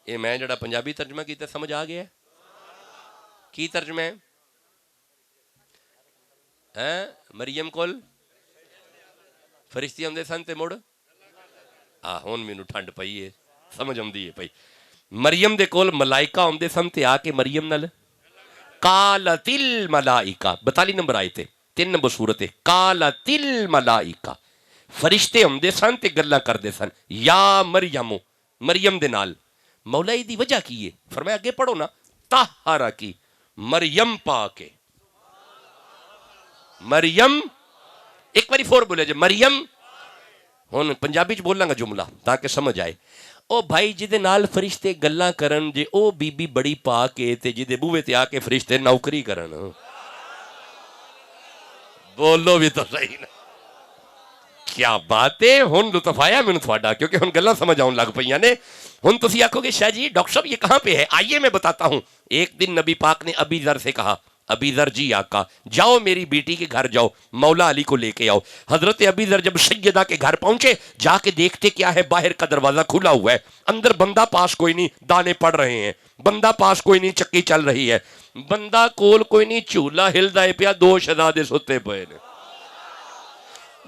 اے میں جڑا پنجابی ترجمہ کیتا سمجھ آ گیا ہے؟ کی ترجمہ ہے؟ مریم کول فرشتے آندے سن تے مڑ ہن مینوں ٹھنڈ پئی ہے, سمجھ آندی ہے پئی. مریم دے کول ملائکہ آندے سن تے آ کے مریم نال قالت الملائکہ. 42 نمبر آئے تھے, 3 نمبر صورت ہے. قالت الملائکہ, فرشتے آندے سن تے گلاں کردے سن. یا مریم, مریم دے نال. مولا دی وجہ کی ہے؟ فرمایا اگے پڑھو نا, طہرکی, مریم پاک ہے. مریم ایک باری فور بولے جے, مریم. ہن پنجابی چ بولنا گا جملہ تاکہ سمجھ آئے. او بھائی جدے نال فرشتے گلاں کرن, جے او بی بی بڑی پاک ہے تے جدے بوئے تے آ کے فرشتے نوکری کرن, بولو بھی تو صحیح نا. کیا بات ہے, ہن لطف آیا مینوں تھوڑا, کیونکہ ہن گلاں سمجھ آؤں لگ پئیاں نے. ہن تسی آکھو گے شاہ جی ڈاکٹر صاحب یہ کہاں پہ ہے؟ آئیے میں بتاتا ہوں. ایک دن نبی پاک نے ابی ذر سے کہا, ابی ذر جی آقا جاؤ میری بیٹی کے گھر جاؤ, مولا علی کو لے کے آؤ. حضرت ابی ذر جب سیدہ کے گھر پہنچے, جا کے دیکھتے کیا ہے, باہر کا دروازہ کھلا ہوا ہے, اندر بندہ پاس کوئی نہیں, دانے پڑ رہے ہیں, بندہ پاس کوئی نہیں, چکی چل رہی ہے, بندہ کول کوئی نہیں, چولہا ہلدا ہے پیا, 2 شہزادے ستے پئے نے.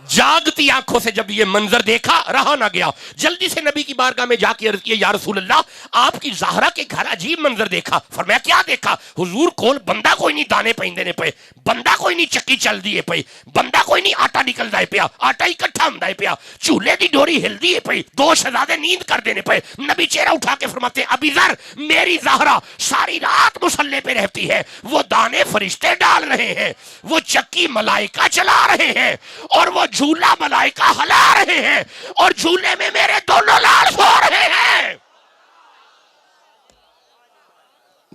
جاگتی آنکھوں سے جب یہ منظر دیکھا رہا نہ گیا, جلدی سے نبی کی بارگاہ میں جا کے عرض کیا یا رسول اللہ آپ کی زہرا کے گھر عجیب منظر دیکھا. فرمایا کیا دیکھا؟ حضور کول بندہ کوئی نہیں, دانے پیندے نے پئے, بندہ کوئی نہیں, چکی چل دی ہے پئی, بندہ کوئی نہیں, آٹا نکلدا ہے پیا, آٹا اکٹھا ہوندا ہے پیا, چولہے دی ڈوری ہلدی ہے پئی, 2 شہزادے نیند کر دینے پئے. نبی چہرہ اٹھا کے فرماتے ابی ذر میری زہرا ساری رات مصلی پہ رہتی ہے, وہ دانے فرشتے ڈال رہے ہیں, وہ چکی ملائکہ چلا رہے ہیں, اور وہ جھولا ملائکہ ہلا رہے ہیں, اور جھولے میں میرے دونوں لال سو رہے ہیں.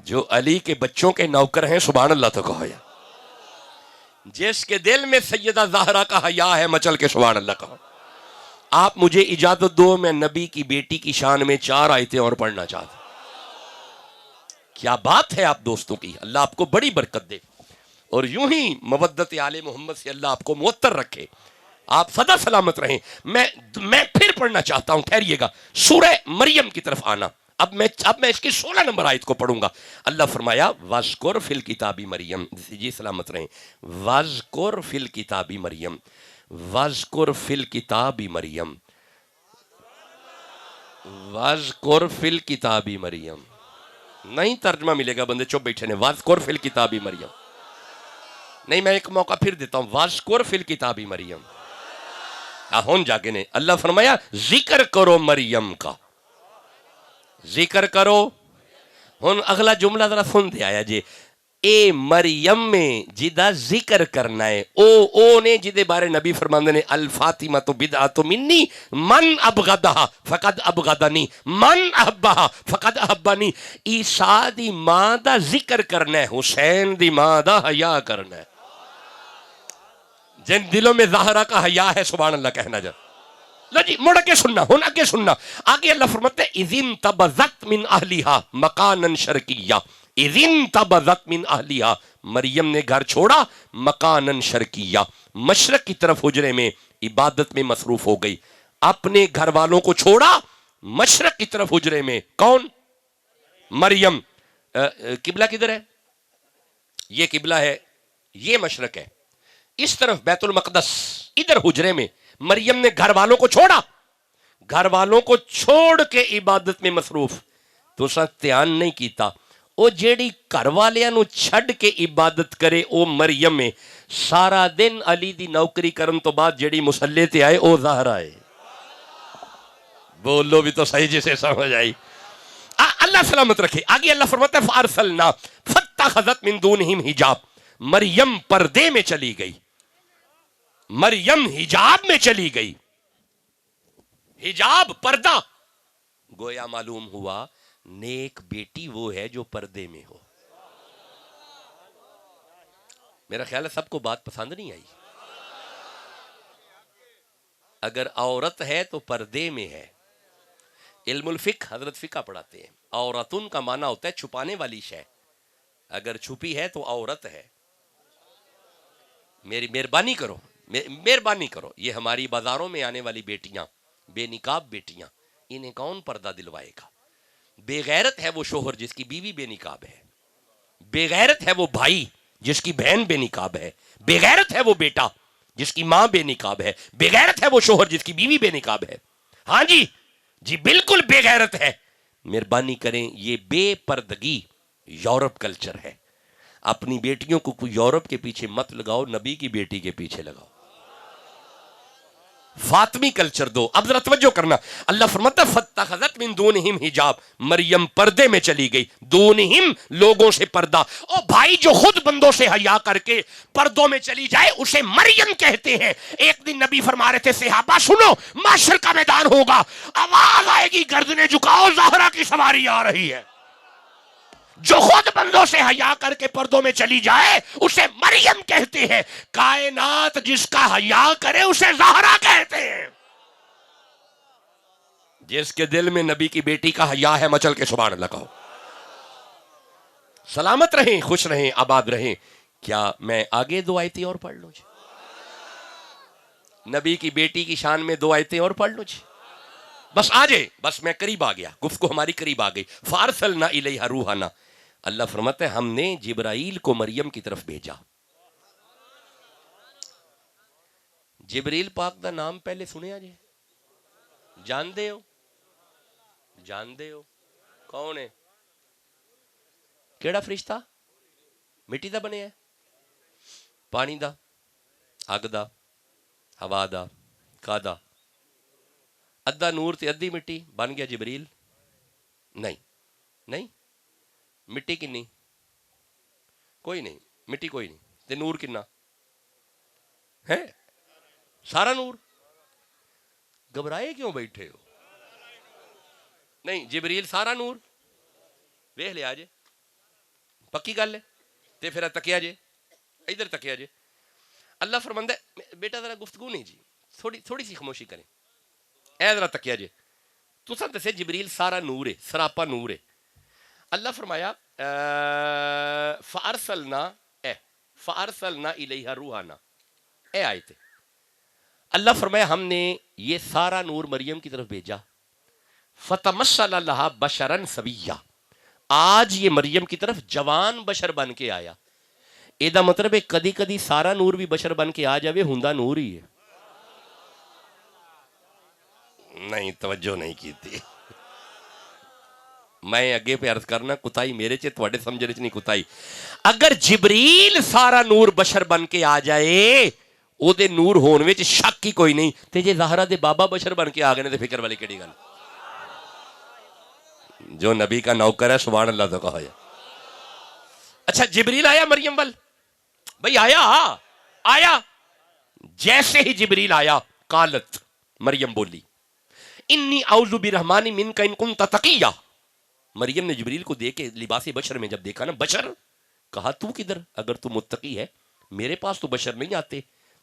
جو علی کے بچوں کے نوکر ہیں سبحان اللہ تو کہو یا. جس کے دل میں سیدہ زہرا کا حیا ہے مچل کے سبحان اللہ کہو. آپ مجھے اجازت دو, میں نبی کی بیٹی کی شان میں 4 آیتیں اور پڑھنا چاہتا ہوں. کیا بات ہے آپ دوستوں کی, اللہ آپ کو بڑی برکت دے. اور یوں ہی مودت آل محمد سے اللہ آپ کو معطر رکھے، آپ سدا سلامت رہیں۔ میں پھر پڑھنا چاہتا ہوں، ٹھہریے گا، سورہ مریم کی طرف آنا۔ اب میں اس کی 16 نمبر آیت کو پڑھوں گا۔ اللہ فرمایا وَاذْكُرْ فِي الْكِتَابِ مریم، جی سلامت رہیں، وَاذْكُرْ فِي الْكِتَابِ مریم، وَاذْكُرْ فِي الْكِتَابِ مریم، وَاذْكُرْ فِي الْكِتَابِ مریم۔ نہیں ترجمہ ملے گا، بندے چپ بیٹھے نے، وَاذْكُرْ فِي الْكِتَابِ مریم۔ نہیں، میں ایک موقع پھر دیتا ہوں، وَاذْكُرْ فِي الْكِتَابِ مریم۔ ہون جاگے نے اللہ فرمایا ذکر کرو مریم کا، ذکر کرو۔ ہن اگلا جملہ ذرا سن دے آیا جی، اے مریم میں جدا ذکر کرنا ہے، او نے جدے بارے نبی فرماندے نے الفاطمہ تو بدعۃ منی من ابغضها فقد ابغضنی من احبها فقد احبنی۔ عیسیٰ دی ماں دا ذکر کرنا ہے، حسین دی ماں دا حیا کرنا ہے۔ جن دلوں میں ظاہرہ کا حیا ہے سبحان اللہ کہنا جا۔ لو جی مڑ کے سننا، ہن اگے سننا، آگے اللہ فرماتے ہیں اِذِ انتبذت من اہلہا مکانا شرقیہ، اِذِ انتبذت من اہلہا، مریم نے گھر چھوڑا مکانا شرقیہ، مشرق کی طرف حجرے میں عبادت میں مصروف ہو گئی۔ اپنے گھر والوں کو چھوڑا مشرق کی طرف حجرے میں، کون؟ مریم۔ قبلہ کدھر ہے؟ یہ قبلہ ہے، یہ مشرق ہے، اس طرف بیت المقدس، ادھر حجرے میں مریم نے گھر والوں کو چھوڑا، گھر والوں کو چھوڑ کے عبادت میں مصروف۔ تو سا دھیان نہیں کیتا، او جیڑی گھر والیاں نو چھڈ کے عبادت کرے او مریم ہے، سارا دن علی دی نوکری کرن تو بعد جیڑی مسلے تے آئے او زہرا ہے۔ بولو بھی تو صحیح جسے سمجھ آئی۔ اللہ سلامت رکھے، آگے اللہ فرماتا ہے فَأَرْسَلْنَا فَاتَّخَذَتْ مِن دُونِهِمْ حجاب، مریم پردے میں چلی گئی، مریم حجاب میں چلی گئی، حجاب پردہ۔ گویا معلوم ہوا نیک بیٹی وہ ہے جو پردے میں ہو۔ میرا خیال ہے سب کو بات پسند نہیں آئی۔ اگر عورت ہے تو پردے میں ہے۔ علم الفقہ حضرت فقہ پڑھاتے ہیں، عورتن کا معنی ہوتا ہے چھپانے والی شے، اگر چھپی ہے تو عورت ہے۔ میری مہربانی کرو، مہربانی کرو، یہ ہماری بازاروں میں آنے والی بیٹیاں، بے نقاب بیٹیاں، انہیں کون پردہ دلوائے گا؟ بے غیرت ہے وہ شوہر جس کی بیوی بے نقاب ہے، بے غیرت ہے وہ بھائی جس کی بہن بے نقاب ہے، بے غیرت ہے وہ بیٹا جس کی ماں بے نقاب ہے، بے غیرت ہے وہ شوہر جس کی بیوی بے نقاب ہے۔ ہاں جی جی بالکل بے غیرت ہے۔ مہربانی کریں، یہ بے پردگی یورپ کلچر ہے۔ اپنی بیٹیوں کو کوئی یورپ کے پیچھے مت لگاؤ، نبی کی بیٹی کے پیچھے لگاؤ۔ فاطمی کلچر دو۔ اب ذرا توجہ کرنا، اللہ فرماتا ہے فَاتَّخَذَتْ مِن دُونِهِمْ حجاب، مریم پردے میں چلی گئی، دونہم لوگوں سے پردہ۔ او بھائی جو خود بندوں سے حیا کر کے پردوں میں چلی جائے اسے مریم کہتے ہیں۔ ایک دن نبی فرما رہے تھے صحابہ سنو، محشر کا میدان ہوگا، آواز آئے گی گردنیں جھکاؤ زہرا کی سواری آ رہی ہے۔ جو خود بندوں سے حیا کر کے پردوں میں چلی جائے اسے مریم کہتے ہیں، کائنات جس کا حیا کرے اسے زہرا کہتے ہیں۔ جس کے دل میں نبی کی بیٹی کا حیا ہے مچل کے سبحان اللہ کہو۔ سلامت رہیں، خوش رہیں، آباد رہیں۔ کیا میں آگے 2 آیتیں اور پڑھ لوں جی؟ نبی کی بیٹی کی شان میں 2 آیتیں اور پڑھ لوں جی؟ بس آ جائے، بس میں قریب آ گیا، گفتگو ہماری قریب آ گئی۔ فَأَرْسَلْنَا إِلَيْهَا رُوحَنَا، اللہ فرماتا ہے ہم نے جبرائیل کو مریم کی طرف بھیجا۔ جبریل پاک دا نام پہلے سنیا جی؟ جان دے ہو؟ جان دے ہو کون ہے؟ کیڑا فرشتہ؟ مٹی دا بنے ہے، پانی دا، اگ دا، ہوا دا، کا دا؟ ادھا نور تے ادھی مٹی، بن گیا جبریل؟ نہیں نہیں، مٹی کنی؟ کوئی نہیں، مٹی کوئی نہیں، تے نور کنا ہے؟ سارا نور۔ گھبرائے کیوں بیٹھے ہو؟ نہیں، جبریل سارا نور ویکھ لیا جے، پکی گل ہے، تے پھر تکیا جے، ادھر تکیا جے۔ اللہ فرماندا ہے بیٹا ذرا گفتگو نہیں جی، تھوڑی سی خاموشی کریں، اے ذرا تکیا جے۔ تساں دسے جبریل سارا نور ہے، سراپا نور ہے۔ اللہ فرمایا فَأَرْسَلْنَا، فارسلنا الیہا روحانا. اے آیت اللہ فرمایا ہم نے یہ سارا نور مریم کی طرف بھیجا. فتمثل لہا بشرا سویا. آج یہ مریم کی طرف جوان بشر بن کے آیا. ایدا مطلب ہے کدی کدی سارا نور بھی بشر بن کے آ جاوے ہوندا نور ہی ہے. نہیں توجہ نہیں کی تھی. میں اگے پہ عرض کرنا کتائی میرے چے تواڈے سمجھنے چ نہیں کتائی. اگر جبریل سارا نور بشر بن کے آ جائے او دے نور ہون وچ شک ہی کوئی نہیں. تے جے زہرا دے بابا بشر بن کے آ گئے تے فکر والی کیڑی گل. جو نبی کا نوکر ہے سبحان اللہ تو کہا جائے. اچھا جبریل آیا مریم ول. بھئی آیا. جیسے ہی جبریل آیا قالت مریم بولی انی اعوذ برحمن منک ان کنت تقیا. مریم نے جبریل کو دیکھ کے لباس بشر میں جب دیکھا نا بشر, کہا تو کدھر اگر تو متقی ہے میرے پاس تو بشر نہیں آتے.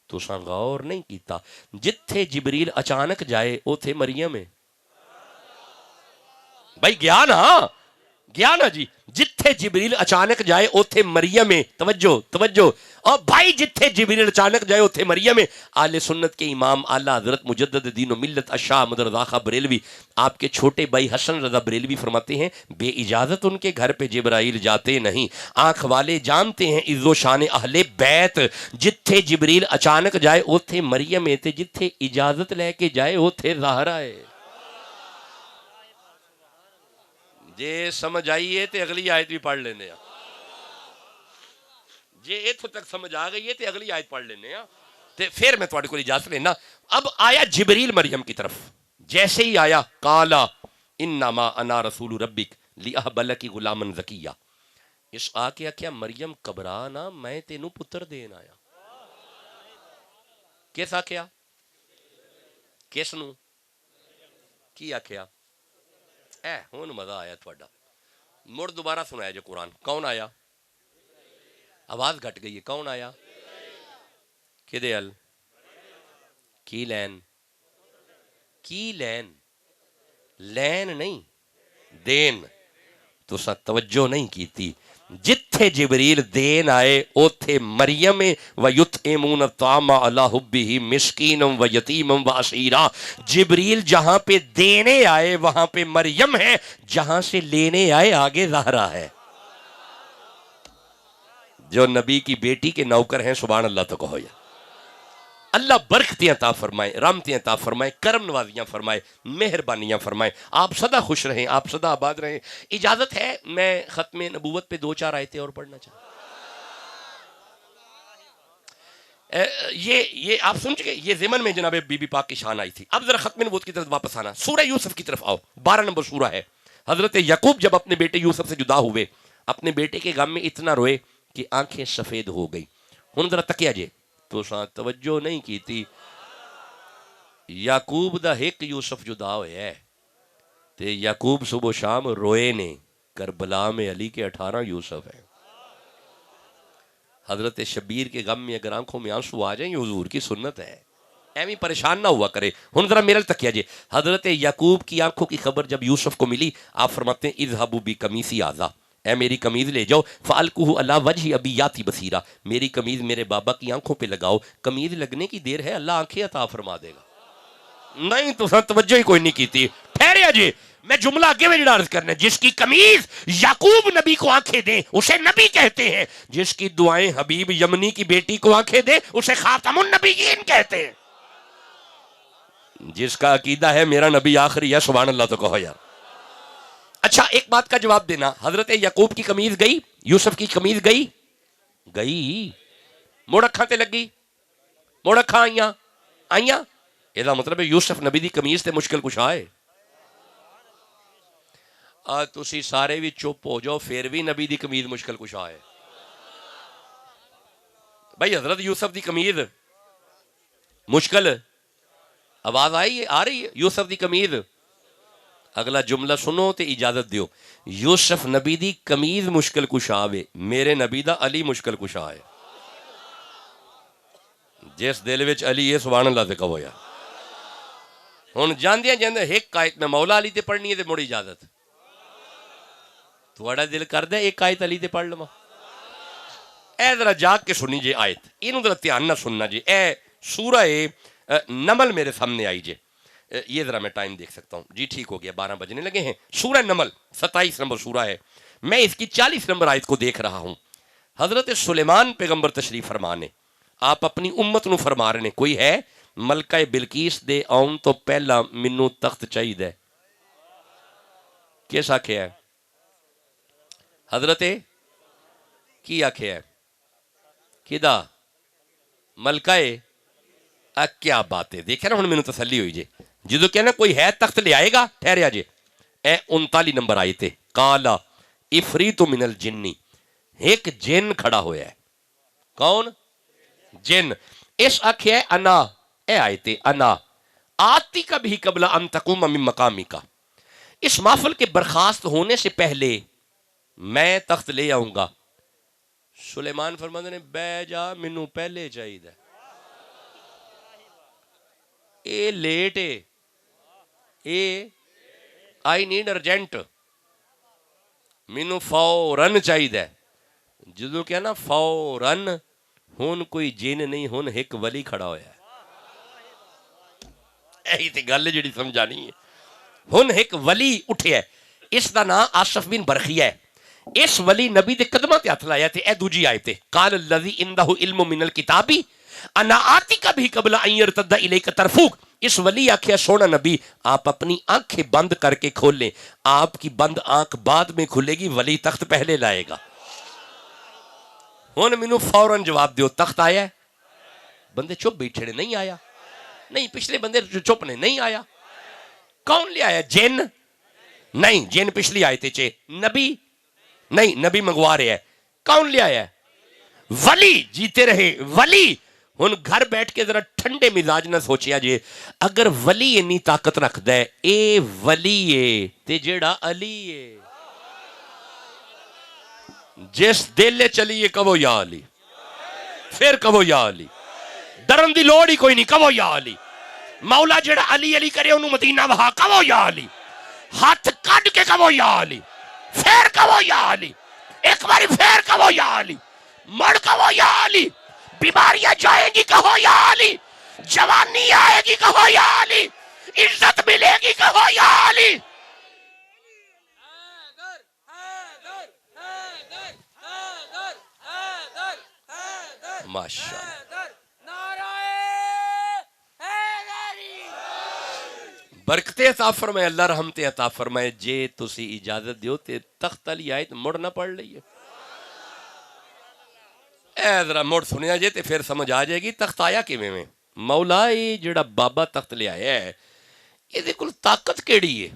تو سا غور نہیں کیتا جتھے جبریل اچانک جائے اوتھے مریم ہے. بھائی گیا نا جی. جتھے جبریل اچانک جائے اوتھے مریم ہے. توجہ. اور بھائی جتھے جبریل اچانک جائے اوتھے مریم ہے. اہل سنت کے امام اعلیٰ حضرت مجدد دین و ملت الشاہ احمد رضا خاں بریلوی آپ کے چھوٹے بھائی حسن رضا بریلوی فرماتے ہیں بے اجازت ان کے گھر پہ جبرائیل جاتے نہیں. آنکھ والے جانتے ہیں عز و شان اہل بیت. جتھے جبریل اچانک جائے اوتھے مریم ہے تے جتھے اجازت لے کے جائے اوتھے زہرا ہے. جے سمجھ آئیے تے اگلی آیت بھی پڑھ لینے ہیں. جے ایتھوں تک سمجھ آ گئی ہے تے اگلی آیت پڑھ لینے ہیں تے پھر میں تھوڑے کو اجازت لینا. اب آیا جبریل مریم کی طرف. جیسے ہی آیا قالا انما انا رسول ربک لیہب لک غلاما زکیا. اس آ کے کیا مریم گھبرا نہ میں تینوں پتر دین آیا. کس آکھیا کس نو کی آکھیا اے ہون مزہ آیا تھوڑا. مڑ دوبارہ سنایا جو قرآن. کون آیا؟ آواز گھٹ گئی ہے. کون آیا؟ کدے ال کی لین لین نہیں دین. تو سا توجہ نہیں کی تھی. جتھے جبریل دین آئے اوتھے مریم وَيُطْعِمُونَ الطَّعَامَ عَلَىٰ حُبِّهِ مِسْكِينًا وَيَتِيمًا وَأَسِيرًا. جبریل جہاں پہ دینے آئے وہاں پہ مریم ہے, جہاں سے لینے آئے آگے زہرا ہے. جو نبی کی بیٹی کے نوکر ہیں سبحان اللہ تو کہو یا اللہ برکتیں عطا فرمائے, رحمتیں عطا فرمائے, کرم نوازیاں فرمائے, مہربانیاں فرمائے. آپ سدا خوش رہیں, آپ سدا آباد رہیں. اجازت ہے میں ختم نبوت پہ 2-4 آیتیں اور پڑھنا چاہتا ہوں. یہ آپ سن چکے یہ ضمن میں جناب بی بی پاک کی شان آئی تھی. اب ذرا ختم نبوت کی طرف واپس آنا. سورہ یوسف کی طرف آؤ. 12 نمبر سورہ ہے. حضرت یعقوب جب اپنے بیٹے یوسف سے جدا ہوئے اپنے بیٹے کے غم میں اتنا روئے کہ آنکھیں سفید ہو گئی. ہن ذرا تکیا جے تو سا توجہ نہیں کی تھی. یعقوب دا ایک یوسف جدا ہویا ہے تے یعقوب صبح و شام روئے نے. کربلا میں علی کے 18 یوسف ہیں. حضرت شبیر کے غم میں اگر آنکھوں میں آنسو آ جائیں یہ حضور کی سنت ہے. ایویں پریشان نہ ہوا کرے. ہن ذرا میرے تکیا جے حضرت یعقوب کی آنکھوں کی خبر جب یوسف کو ملی آپ فرماتے ہیں اذهبوا بقمیصی ھذا, اے میری قمیض لے جاؤ. فَأَلْقُوهُ عَلَىٰ وَجْهِ أَبِي يَأْتِ بَصِيرًا, میری قمیض میرے بابا کی آنکھوں پہ لگاؤ. قمیض لگنے کی دیر ہے اللہ آنکھیں عطا فرما دے گا. نہیں تو توجہ ہی کوئی نہیں کی تھی. ٹھہرے جی میں جملہ آگے میں عرض کرنا. جس کی قمیض یعقوب نبی کو آنکھیں دیں اسے نبی کہتے ہیں. جس کی دعائیں حبیب یمنی کی بیٹی کو آنکھیں دیں اسے خاتم النبیین کہتے ہیں. جس کا عقیدہ ہے میرا نبی آخری ہے سبحان اللہ تو کہو یار. اچھا ایک بات کا جواب دینا. حضرت یعقوب کی قمیض گئی, یوسف کی قمیض گئی موڑ اکھاں تے لگی, موڑ اکھاں آئیاں. یہ مطلب ہے یوسف نبی دی قمیض تے مشکل کچھ آئے. تسی سارے بھی چپ ہو جاؤ پھر بھی نبی دی قمیض مشکل کچھ آئے. بھائی حضرت یوسف دی قمیض مشکل. آواز آ رہی ہے یوسف دی قمیض. اگلا جملہ سنو تے اجازت دیو. یوسف نبی دی قمیض مشکل کشا آوے, میرے نبی دا علی مشکل کشا ہے. جس دل وچ علی ہے سبحان اللہ تے کہو یا. ہن جاندیاں ایک آیت میں مولا علی تے پڑھنی ہے تے مڑ اجازت. تھوڑا دل کردا ایک آیت علی تے پڑھ لواں. اے ذرا جاگ کے سنی جے آیت، اینو ذرا دھیان نہ سننا جی. اے سورہ نمل میرے سامنے آئی جے. یہ ذرا میں ٹائم دیکھ سکتا ہوں جی، ٹھیک ہو گیا، 12 بجنے لگے ہیں. سورہ نمل 27 نمبر سورہ ہے. میں اس کی 40 نمبر آیت کو دیکھ رہا ہوں. حضرت سلیمان پیغمبر تشریف فرمانے، آپ اپنی امت نو فرما رہے ہیں کوئی ہے ملکہ بلقیس دے آؤن تو پہلا منو تخت چاہیے. کس آکھیا ہے؟ حضرت کی آکھیا ہے؟ کدا؟ ملکہ. کیا بات ہے، دیکھیں نا ہن مینوں تسلی ہوئی جے. جدو کہنا کوئی ہے تخت لے آئے گا، ٹھہریا جے. اے 39 نمبر آئی تے قالا افریت من الجنی، ایک جن کھڑا ہویا ہے. کون؟ جن. اس آکھیا ہے انا، اے آئے تے انا آتی کا بھی قبل ان تقوم من مقامی کا، اس محفل کے برخاست ہونے سے پہلے میں تخت لے آؤں گا. سلیمان فرماتے نے بے جا، مینوں پہلے چاہیے. اے لیٹ ہے، اے آئی نیڈ ارجنٹ، مینوں فوراً چاہیے. جدو کیا نا فوراً، ہون کوئی جن نہیں، ہون ایک ولی کھڑا ہویا ہے. یہی تے گل جڑی سمجھانی ہے. ہن ایک ولی اٹھیا ہے، اس دا نام آصف بن برخیہ ہے. اس ولی نبی دے قدمہ تے ہاتھ لایا تے اے دوجی آیت ہے قال الذی عنده علم من الکتاب انا آتیک بھی قبل ان یرتد الیک طرفک. اس ولی آکھیا سونا نبی آپ اپنی آنکھیں بند کر کے کھول لیں، آپ کی بند آنکھ بعد میں کھلے گی، ولی تخت پہلے لائے گا. ہن مینوں فوراً جواب دیو، تخت آیا ہے؟ بندے چپ بیٹھے نے، نہیں آیا. نہیں، پچھلے بندے چپ نے، نہیں آیا. کون لے آیا؟ جن؟ نہیں، جن پچھلی آیت چے. نبی؟ نہیں، نبی منگوا رہے ہیں. کون لے آیا ہے؟ ولی. جیتے رہے ولی. ہن گھر بیٹھ کے ذرا ٹھنڈے مزاج نہ سوچیا جے، اگر ولی انی طاقت رکھ دے، اے ولی ہے تے جیڑا علی ہے. جس دل چلیے کہو یا علی، پھر کہو یا علی، ڈرن دی لوڑ ہی کوئی نہیں، کہو یا علی. مولا جڑا علی علی کرے انہوں مدینہ وہاں، کہو یا علی. ہاتھ کٹ کے کہو یا علی، پھر کہو یا علی، ایک باری پھر کہو یا علی، مڑ کہو یا علی. بیماریاں جائیں گی کہو یا علی، جوانی آئے گی کہو یا علی، عزت ملے گی کہو یا علی. ماشاءاللہ. برکتیں عطا فرمائے، اللہ رحمتیں عطا فرمائے. جے تسی اجازت دیو تے تخت علی آئے تو مڑ نہ پڑھ لئیے. اے ذرا مڑ سنیا جے تے پھر سمجھ آ جائے گی تخت آیا کیویں میں. مولا یہ جڑا بابا تخت لے آیا ہے، یہ دے کل طاقت کیڑی ہے؟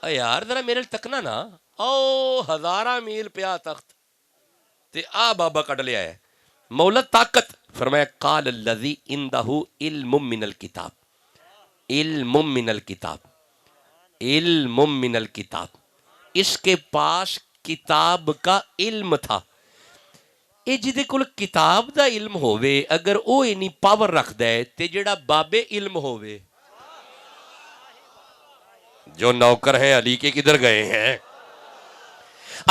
اے یار ذرا میرے تکنا نا، او 1000 میل پیا تخت تے آ بابا کٹ لے آیا ہے. مولا طاقت. فرمایا قال الذی عنده علم من الکتاب، علم من الکتاب، علم من الکتاب، اس کے پاس کتاب کا علم تھا. اے جدے کول کتاب دا علم ہووے، اگر او اینی پاور رکھ دے تے جڑا بابے علم ہووے. جو نوکر ہیں علی کے کدھر گئے ہیں؟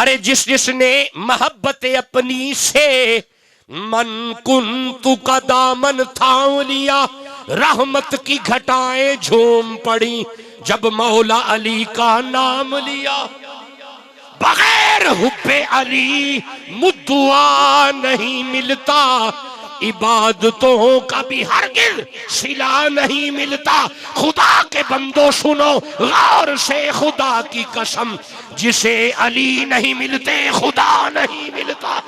ارے جس نے محبت اپنی سے من کنتو کا دامن تھام لیا، رحمت کی گھٹائیں جھوم پڑی جب مولا علی کا نام لیا. بغیر حب علی مدعا نہیں ملتا، عبادتوں کا بھی ہرگز صلہ نہیں ملتا. خدا کے بندوں سنو غور سے خدا کی قسم، جسے علی نہیں ملتے خدا نہیں ملتا.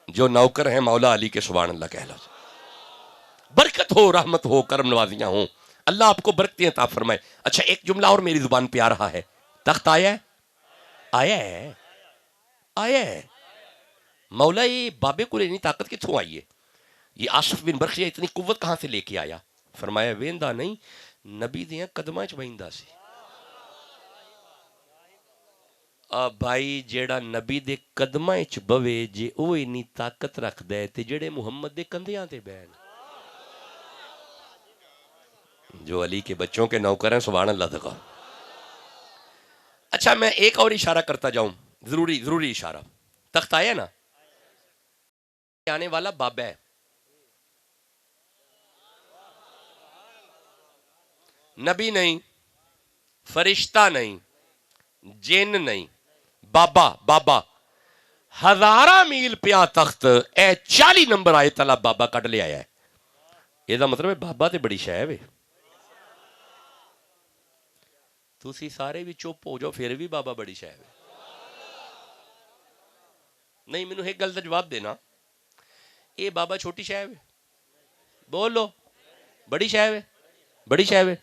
جو نوکر ہیں مولا علی کے سبحان اللہ کہہ لو. برکت ہو، رحمت ہو، کرم نوازیاں ہوں، اللہ آپ کو برکتیں عطا فرمائے. اچھا ایک جملہ اور میری زبان پہ آ رہا ہے. تخت آیا ہے؟ آیا ہے، آیا ہے. مولا یہ بابے کو لینی طاقت کتھوں آئی ہے؟ یہ آصف بن برخیہ اتنی قوت کہاں سے لے کے آیا؟ فرمایا ویندا نہیں، نبی دیاں قدماں چ بہندا سی. بھائی جیڑا نبی دے قدماں چ بوے، جے او اینی طاقت رکھ دے تے جڑے محمد دے کندھیاں تے بہن. جو علی کے بچوں کے نوکر ہیں سبحان اللہ تکا. اچھا میں ایک اور اشارہ کرتا جاؤں, ضروری اشارہ. تخت آیا نا, آنے والا بابا ہے, نبی نہیں, فرشتہ نہیں, جن نہیں, بابا. ہزارہ میل پیا تخت اے 40 نمبر آئے تلا بابا کٹ لے آیا ہے. یہ مطلب ہے بابا تے بڑی شے وے. تسی سارے بھی چپ ہو جاؤ پھر بھی بابا بڑی شے وے. نہیں مینوں ایک گل دا جواب دینا, اے بابا چھوٹی شے وے؟ بولو, بڑی شے وے, بڑی شے وے.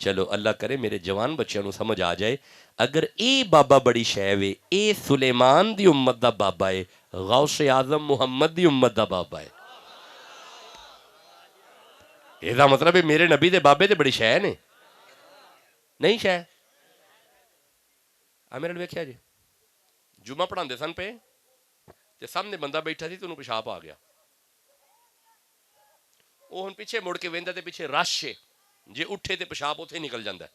چلو اللہ کرے میرے جوان بچیاں نو سمجھ آ جائے. اگر اے بابا بڑی شے وے, اے سلیمان دی امت دا بابا ہے, غوث اعظم محمد دی امت دا بابا ہے. یہ دا مطلب ہے میرے نبی دے بابے تے بڑی شے نے, نہیں شے. میرے ویکھیا جی جمعہ پڑھاندے سن پہ تے سامنے بندہ بیٹھا سی تے انہوں پیشاب آ گیا. وہ ہن پیچھے مڑ کے ویندا تے پیچھے رش ہے, جے اٹھے تے پیشاب اوتھے نکل جاندا ہے.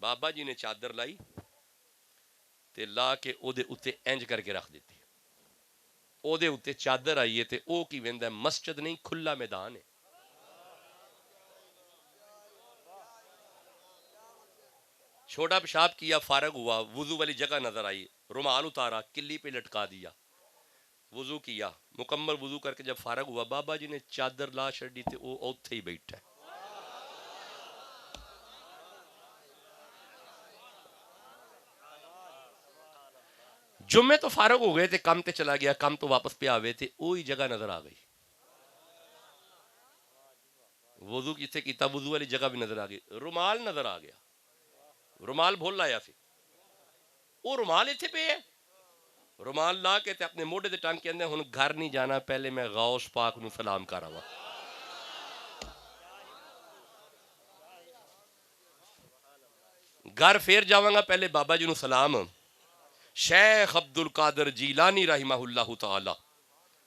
بابا جی نے چادر لائی تے لا کے او دے اُتے انج کر کے رکھ دیتی. او دے اُتے چادر آئی ہے تے او کی ویندا ہے مسجد نہیں کھلا میدان ہے. چھوٹا پیشاب کیا, فارغ ہوا, وضو والی جگہ نظر آئی, رومال اتارا, کلی پہ لٹکا دیا, وضو کیا, مکمل وضو کر کے جب فارغ ہوا بابا جی نے چادر لا چھڑی تے او اوتھے ہی بیٹھا ہے. جمعے تو فارغ ہو گئے تے کم تے چلا گیا, کم تو واپس پہ آوے تے اوہی جگہ نظر آ گئی. وضو کیتے کیتا, وضو والی جگہ بھی نظر آ گئی, رومال نظر آ گیا, رومال بھول لایا سی, او رومال ایتھے پہ ہے. رومال لا کے تے اپنے موڈے تے ٹانگ کے اندر, ہن گھر نہیں جانا, پہلے میں غوث پاک نو سلام کر رہا. گھر پھر جاواں گا, پہلے بابا جی نو سلام. شیخ عبد القادر جیلانی رحمہ اللہ تعالی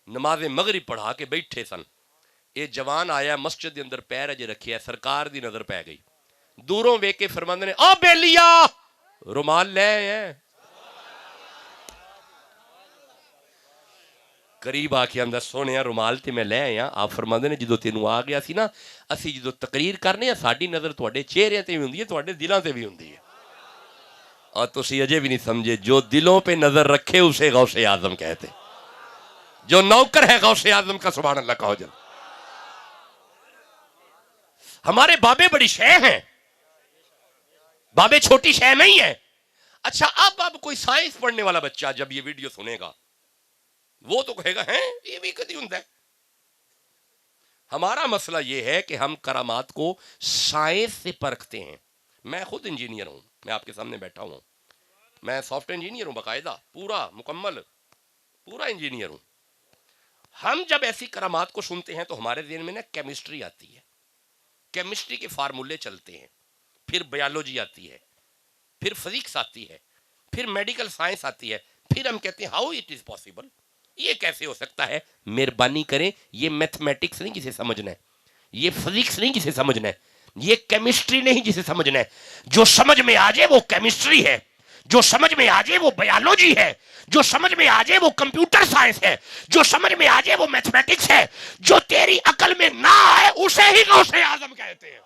نماز مغرب پڑھا کے بیٹھے سن. یہ جوان آیا مسجد دے اندر پیر اجے رکھیا, سرکار دی نظر پہ گئی. دوروں ویکھ کے فرماندے نے, او بیلیا رومال لے ہیں. قریب آ کے اندر سونے رومال تے میں لے آیا. آپ فرماندے نے جدو تینوں آ گیا سی نا, اسی جدو تقریر کرنے ہیں ساڈی نظر تواڈے چہرے تے بھی ہوندی ہے, تواڈے دلاں تے بھی ہوندی ہے. اور تسی اجے بھی نہیں سمجھے, جو دلوں پہ نظر رکھے اسے غوث اعظم کہتے, جو نوکر ہے غوث اعظم کا سبحان اللہ کہو جل. ہمارے بابے بڑی شے ہیں, بابے چھوٹی شے نہیں ہے. اچھا اب کوئی سائنس پڑھنے والا بچہ جب یہ ویڈیو سنے گا وہ تو کہے گا ہیں یہ بھی کدی ہوندا ہے. ہمارا مسئلہ یہ ہے کہ ہم کرامات کو سائنس سے پرکھتے ہیں. میں خود انجینئر ہوں, میں آپ کے سامنے بیٹھا ہوں, میں سافٹ انجینئر ہوں, باقاعدہ پورا مکمل پورا انجینئر ہوں. ہم جب ایسی کرامات کو سنتے ہیں تو ہمارے ذہن میں نا کیمسٹری آتی ہے, کیمسٹری کے فارمولے چلتے ہیں, پھر بایولوجی آتی ہے, پھر فزکس آتی ہے, پھر میڈیکل سائنس آتی ہے, پھر ہم کہتے ہیں ہاؤ اٹ از پاسبل, یہ کیسے ہو سکتا ہے. مہربانی کریں, یہ میتھمیٹکس نہیں جسے سمجھنا ہے, یہ فزکس نہیں جسے سمجھنا ہے, یہ کیمسٹری نہیں جسے سمجھنا ہے. جو سمجھ میں آ جائے وہ کیمسٹری ہے, جو سمجھ میں آ جائے وہ بایولوجی ہے, جو سمجھ میں آ جائے وہ کمپیوٹر سائنس ہے, جو سمجھ میں آ جائے وہ میتھمیٹکس ہے. جو تیری عقل میں نہ آئے اسے ہی غوث اعظم کہتے ہیں.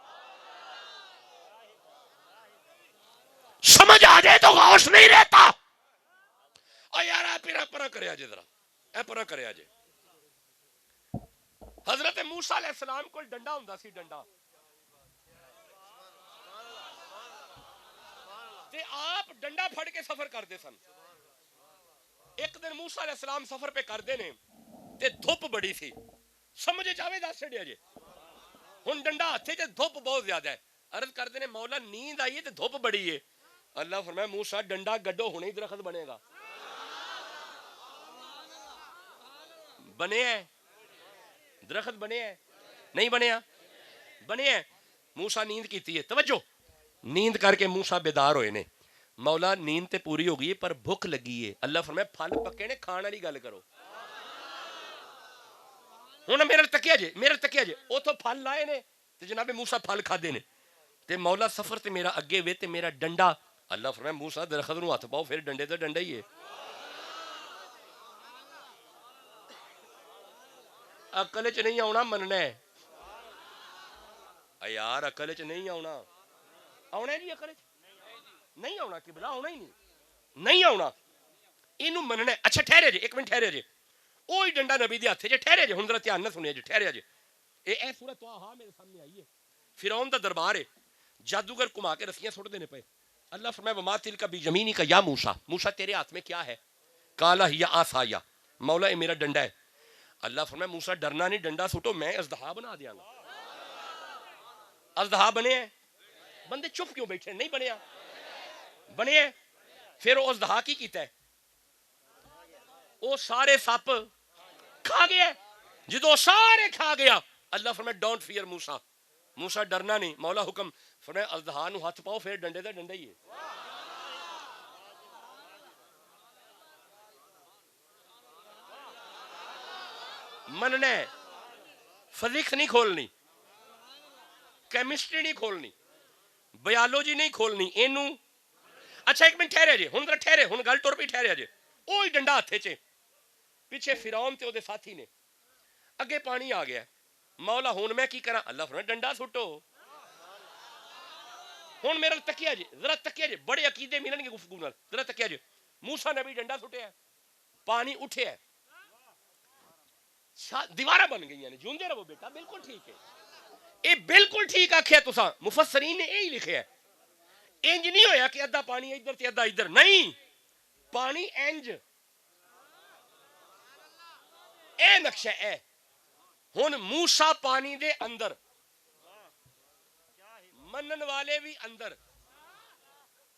سمجھ آ جائے تو غوث نہیں رہتا. اور یار پرا کرے آجے, ذرا اے پرا کرے آجے. حضرت موسیٰ علیہ السلام کو ڈنڈا ہوندا سی, ڈنڈا تے آپ ڈنڈا پھڑ کے سفر کردے سن. ایک دن موسیٰ علیہ السلام سفر پہ کردے نے تے دھوپ بڑی سی, سمجھ جاوے دس چھڑیا جے. ہن ڈنڈا ہتھے تے دھوپ بہت زیادہ ہے, عرض کردے نے مولا نیند آئی ہے تے دھوپ بڑی ہے. اللہ فرمایا موسیٰ ڈنڈا گڈو ہونے ہی درخت بنے گا. بنے ہیں درخت, بنے ہیں نہیں بنیا, بنے ہیں. موسیٰ نیند کیتی ہے, توجہ نیند کر کے موسیٰ بیدار ہوئے نے. مولا نیند تے پوری ہو گئی ہے پر بھوک لگی ہے. اللہ فرمایا پھل پکے نے, کھان والی گل کرو. ہن میرے تکیا جے اوتھوں پھل لائے نے تے جناب موسیٰ پھل کھادے نے تے مولا سفر تے میرا اگے وے تے میرا ڈنڈا اللہ فرمائے موسیٰ درخت نو ہاتھ پاؤ پھر ڈنڈے تے ڈنڈا ہی ہے. عقل چ نہیں آنا مننا ہے یار, عقل چ نہیں آنا. آنا جی عقل نہیں آنا, قبلہ آنا ہی نہیں آنا, اینو مننا ہے. اچھا ٹھہرے جی ایک منٹ, ٹھہرے جی, وہی ڈنڈا نبی دے ہاتھ جی, ٹھہرے جی, ہن ذرا دھیان نہ سنیا جی, ٹھہرے جی. اے سورۃ طٰہٰ میرے سامنے آئی ہے, فرعون دا دربار ہے, جادوگر کما کے رسیاں سٹ دینے پے. اللہ فرمائے وما تلک بیمینک یا موسیٰ, موسیٰ تیرے ہاتھ میں کیا ہے؟ قال ہی عصایا, مولا یہ میرا ڈنڈا ہے. اللہ فرمائے موسیٰ ڈرنا نہیں, ڈنڈا سٹو, میں اژدہا بنا دیاں گا. اژدہا بنے ہیں, بندے چپ کیوں بیٹھے, نہیں بنیا, بنے ہیں. پھر وہ اژدہا کی کیتا ہے, وہ سارے سپ کھا گیا. جدو سارے کھا گیا اللہ فرمائے ڈونٹ فیئر موسیٰ, موسیٰ ڈرنا نہیں. مولا حکم فرمائے اژدہا نو ہاتھ پاؤ پھر ڈنڈے تے ڈنڈا ہی ہے. مننا ہے, فزکس نہیں کھولنی, کیمسٹری نہیں کھولنی, بایولوجی نہیں کھولنی, اینو. اچھا ایک منٹ ٹھہرے جی, ہن ذرا ٹھہرے, ہن گل ٹر پئی, ٹھہرے جی. وہی ڈنڈا ہاتھے چ, پیچھے فرعون تے او دے ساتھی نے, اگے پانی آ گیا. مولا ہن میں کی کراں؟ اللہ فرمائے ڈنڈا سٹو. ہن میرا تکیا جی, ذرا تکیا جی, بڑے عقیدے ملن گے گفتگو نال, ذرا تکیا جی. موسیٰ نبی ڈنڈا سٹیا, پانی اٹھیا, دیوارہ بن گئی ہیں. جوندے رہو بیٹا, بالکل ٹھیک ہے, اے بالکل ٹھیک آکھیا تساں, مفسرین نے یہی لکھیا ہے. انج نہیں ہویا کہ ادھا پانی ادھر تے ادھا ادھر, نہیں, پانی انج, اے نقشہ اے. ہن موسیٰ پانی دے اندر, منن والے بھی اندر,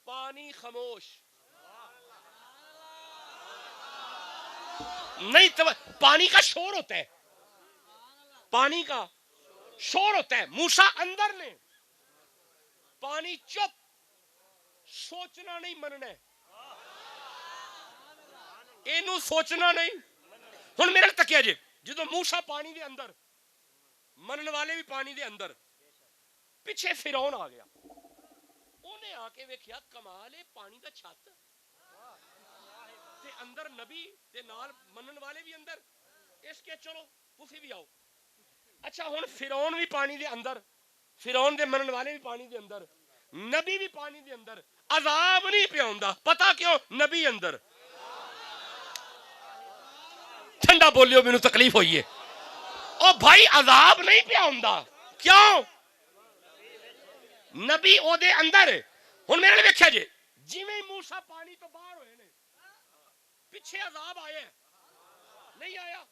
پانی خاموش نہیں. پانی کا شور ہوتا ہے, پانی کا شور ہوتا ہے. موسیٰ اندر نے, پانی چپ, سوچنا نہیں مننا ہے, اینو سوچنا نہیں. ہن میرے تکیا جی, جدو موسیٰ پانی دے اندر, منن والے بھی پانی دے اندر, پیچھے فرعون آ گیا. انہیں آ کے ویکھیا کمال ہے, پانی دا چھت تے اندر نبی تے نال منن والے بھی اندر, اس کے چلو تسی بھی آؤ. اچھا ہن فرعون بھی پانی دے اندر, فرعون دے منن والے بھی پانی دے اندر, نبی بھی پانی دے اندر, عذاب نہیں پیا ہوندا. پتہ کیوں؟ نبی اندر. ٹھنڈا بولیو, مینوں تکلیف ہوئی ہے. او بھائی عذاب نہیں پیا ہوندا, کیوں؟ نبی او دے اندر. ہن میرے لے ویکھیا جی, جویں موسیٰ پانی تو باہر ہوئے نے, پیچھے عذاب آیا ہے, نہیں آیا؟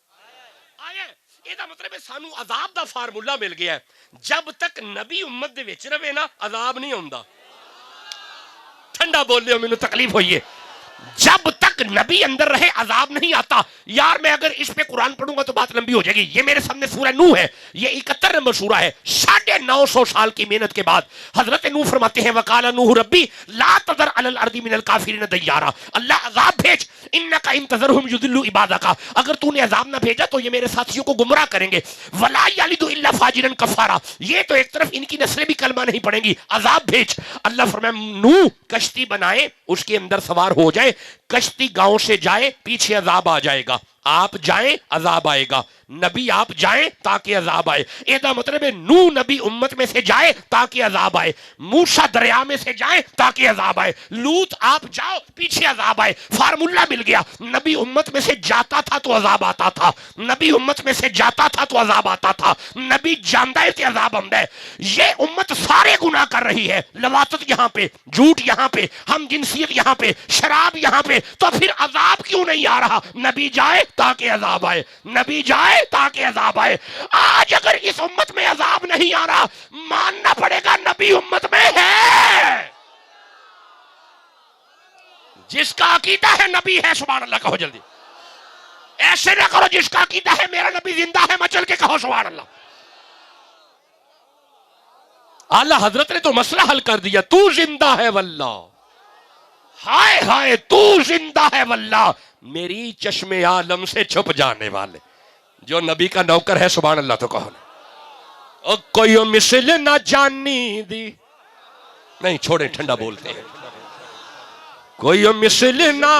آیا ہے. یہ دا مطلب ہے سانو عذاب دا فارمولا مل گیا ہے. جب تک نبی امت دے وچ رہے نا, عذاب نہیں ہوندا. ٹھنڈا بولیو, مینوں تکلیف ہوئی ہے. جب تک نبی اندر رہے عذاب نہیں آتا. یار میں اگر اس پہ قرآن پڑھوں گا تو بات لمبی ہو جائے گی. یہ میرے سامنے سورہ نوح ہے, یہ 71 نمبر سورہ ہے. 950 سال کی محنت کے بعد حضرت نوح فرماتے ہیں وقال نوح ربی لا تذر علی الارض من الکافرین دیارا, اللہ عذاب بھیج, انک ان تذرہم یضلوا عبادک, اگر تو نے عذاب نہ بھیجا تو یہ میرے ساتھیوں کو گمراہ کریں گے. ولا یلد الا فاجرا کفارا, یہ تو ایک طرف ان کی نسلیں بھی کلمہ نہیں پڑھیں گی, عذاب بھیج. اللہ فرمائے نوح کشتی بنائے, اس کے اندر سوار ہو جائے, کشتی گاؤں سے جائے, پیچھے عذاب آ جائے گا. آپ جائیں عذاب آئے گا, نبی آپ جائیں تاکہ عذاب آئے. ایدہ مطلب ہے نوح نبی امت میں سے جائے تاکہ عذاب آئے, موسیٰ دریا میں سے جائیں تاکہ عذاب آئے, لوط آپ جاؤ پیچھے عذاب آئے. فارمولا مل گیا. نبی امت میں سے جاتا تھا تو عذاب آتا تھا, نبی امت میں سے جاتا تھا تو عذاب آتا تھا, نبی جاندہ ہے تو عذاب آمدہ ہے. یہ امت سارے گناہ کر رہی ہے, لواطت یہاں پہ, جھوٹ یہاں پہ, ہم جنسیت یہاں پہ, شراب یہاں پہ, تو پھر عذاب کیوں نہیں آ رہا؟ نبی جائے تاکہ عذاب آئے, نبی جائے تاکہ عذاب آئے. آج اگر اس امت میں عذاب نہیں آ رہا, ماننا پڑے گا نبی امت میں ہے. جس کا عقیدہ ہے نبی ہے, سبحان اللہ کہو جلدی. ایسے نہ کرو جس کا عقیدہ ہے میرا نبی زندہ ہے, مچل کے کہو سبحان اللہ. اللہ حضرت نے تو مسئلہ حل کر دیا, تو زندہ ہے واللہ, ہائے ہائے تو زندہ ہے واللہ, میری چشم عالم سے چھپ جانے والے. جو نبی کا نوکر ہے سبحان اللہ تو کہو نا. کوئی مثل نہ جانی دی, نہیں چھوڑے ٹھنڈا بولتے ہیں. کوئی مثل نہ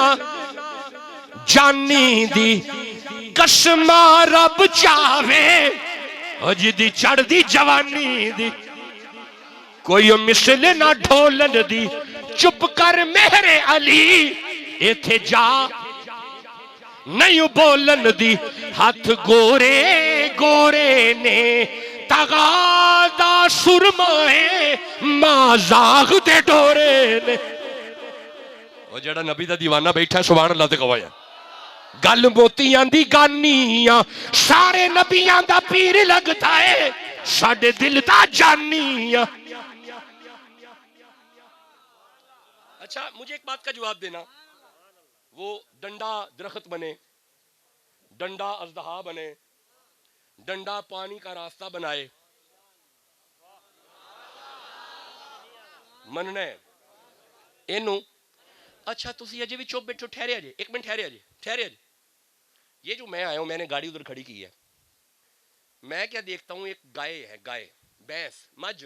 جانی دی قسمہ رب چاہے جدی چڑھ دی جوانی دی کوئی مثل نہ ڈھولن دی چپ کر مہر علی ایتھے جا نہیں بولن دی ہاتھ گورے گورے نے تغادا سرمائے مازاغ دے ڈورے نے. وہ جڑا نبی دا دیوانہ بیٹھا ہے سبحان اللہ تے گوایا گل موتیاں دی گانیاں سارے نبیاں دا پیر لگتا ہے ساڈے دل دا جانیاں. اچھا مجھے ایک بات کا جواب دینا, وہ ڈنڈا درخت بنے, ڈنڈا اژدہا بنے, ڈنڈا پانی کا راستہ بنائے, مننے اینو اچھا تسی اجے بھی چپ بیٹھو, ٹھہرے اجے ایک منٹ, ٹھہرے اجے. یہ جو میں آیا ہوں میں نے گاڑی ادھر کھڑی کی ہے, میں کیا دیکھتا ہوں ایک گائے ہے, گائے بھینس مجھ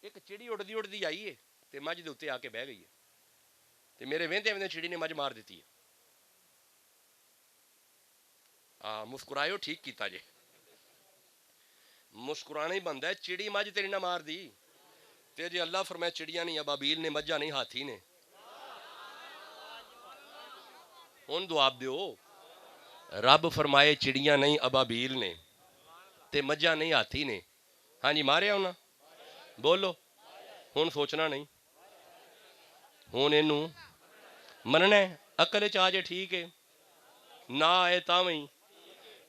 ایک چڑی اڑدی آئی ہے تے مجھ دے اوتے آ کے بہ گئی ہے تے میرے ویندے چڑی نے مجھ مار دیتی ہے. مسکرائیو ٹھیک کیتا جے, مسکرانا ہی بندا ہے. چڑی مجھ تیری نہ مار دی تے جی اللہ فرمائے چڑیاں نہیں ابابیل نے, مجھا نہیں ہاتھی نے. ہن دعاب دیو رب فرمائے چڑیاں نہیں ابابیل نے تے مجھا نہیں ہاتھی نے. ہاں جی ماریا ہونا بولو. ہن سوچنا نہیں, ہن اینو مننا ہے. عقل چ آ جے ٹھیک ہے, نہ آئے تاں وہیں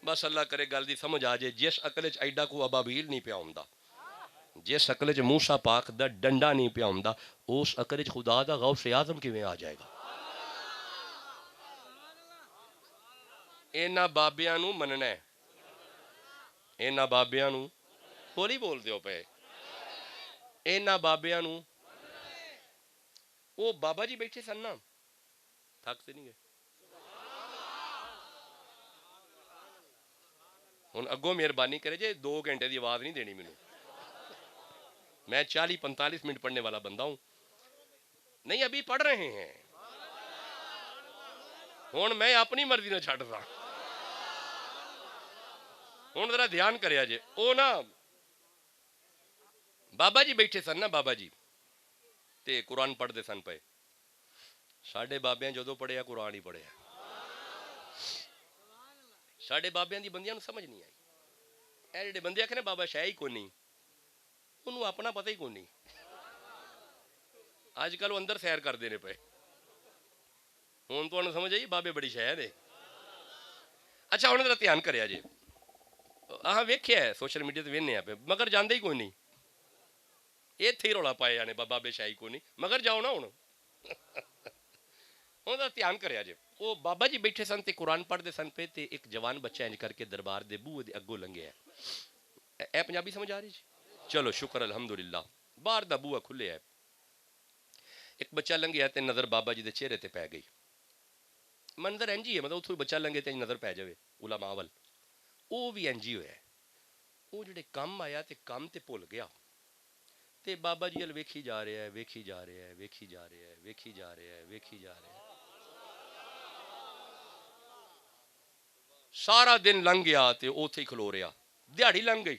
بس اللہ کرے گل دی سمجھ آ جائے. جس عقل چ ایڈا کو ابابیل نہیں پیا ہوندا, جس عقل چ موسیٰ پاک دا ڈنڈا نہیں پیا ہوندا, اس عقل چ خدا دا غوث اعظم کیویں آ جائے گا. اینا بابیاں نو مننا ہے, اینا بابیاں نو بولی بول دیو پے, اینا بابیاں نو. وہ بابا جی بیٹھے سن نا, تھک سے نہیں گئے. ہن اگوں مہربانی کرے جے 2 گھنٹے دی آواز نہیں دینی مینوں, میں 40-45 منٹ پڑھنے والا بندہ ہوں. نہیں ابھی پڑھ رہے ہیں, ہن میں اپنی مرضی نہ چھڈ دا. ہن ذرا دھیان کریا جے. او نا بابا جی بیٹھے سن نا, بابا جی تے قرآن پڑھ دے سن پے. ساڈے بابیاں جدوں پڑھیا قرآن ہی پڑھیا, ساڈے بابیاں دی بندیاں نوں سمجھ نہیں آئی. اے جڑے بندے آکھے نا بابا شے ہی کوئی نہیں, انہوں اپنا پتہ ہی کوئی نہیں. اج کل وہ اندر سیر کردے نے پے. ہن تانوں سمجھ آئی بابے بڑی شے دے. اچھا ہن ذرا دھیان کریا جے. ویکھیا ہے سوشل میڈیا تے ویکھنے پے, مگر جاندے ہی کوئی نہیں. ایتھے ہی رولا پائے جانے بابا بے شاہی کو نہیں, مگر جاؤ نا ہن. ہن ذرا دھیان کریا جے. وہ بابا جی بیٹھے سن تے قرآن پڑھ دے سن پے, تے ایک جوان بچہ انج کر کے دربار دے بوئے دے اگوں لنگیا ہے. اے پنجابی سمجھ آ رہی جی؟ چلو شکر الحمدللہ. باہر دا بوئا کھلے ہے, ایک بچہ لنگیا تے نظر بابا جی دے چہرے تے پے گئی. منظر انجی ہے, مطلب اتھوں بچہ لنگے تے نظر پے جاوے علماء ول. او بھی انجی ہویا ہے. او جڑے کم آیا تے کم تے بھول گیا تے بابا جی ال ویکھی جا رہا ہے, ویکھی جا رہا ہے, ویکھی جا رہا ہے, ویکھی جا رہا ہے, ویکھی جا رہا ہے. سارا دن لنگ گیا تے اوتھے ہی کھلو رہا. دیہڑی لنگ گئی.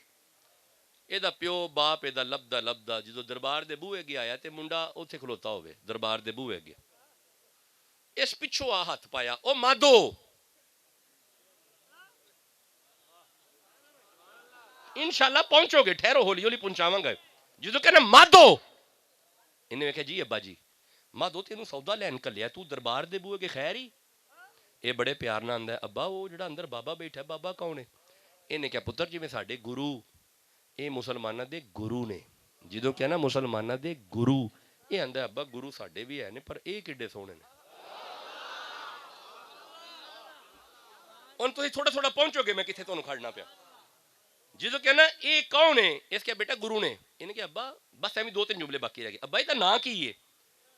اے دا پیو باپ اے دا لبدا جدو دربار دے بوئے گیا آیا تے منڈا اوتھے کھلوتا ہوئے دربار دے بوئے گیا. اس پچھو آ ہاتھ پایا, او مادو انشاءاللہ پہنچو گے, ٹھہرو ہولی ہولی پہنچاواں گے. جدو کہنا مادو, انہیں کہا جی ابا جی مادو تینوں سودا لین کلیا, تو دربار دے بوئے کے خیر ہی. اے بڑے پیار نہ آندا ہے, ابا وہ جڑا اندر بابا بیٹھا ہے بابا کون ہے؟ انہیں کہا پتر جی میں ساڈے گرو, اے مسلمانہ دے گرو نے. جدو کہنا مسلمانہ دے گرو, اے آندا ابا گرو ساڈے بھی ہے نے, پر اے کڈے سونے نے. ان تو تھوڑا تھوڑا پہنچو گے, میں کتنے تانوں کھڑنا پیا. جدو کہنا اے کون ہے؟ اس کے بیٹا گرو نے. انہیں کہا ابا بس ایویں 2-3 جملے باقی رہ گئے. ابا یہ نا کی ہے؟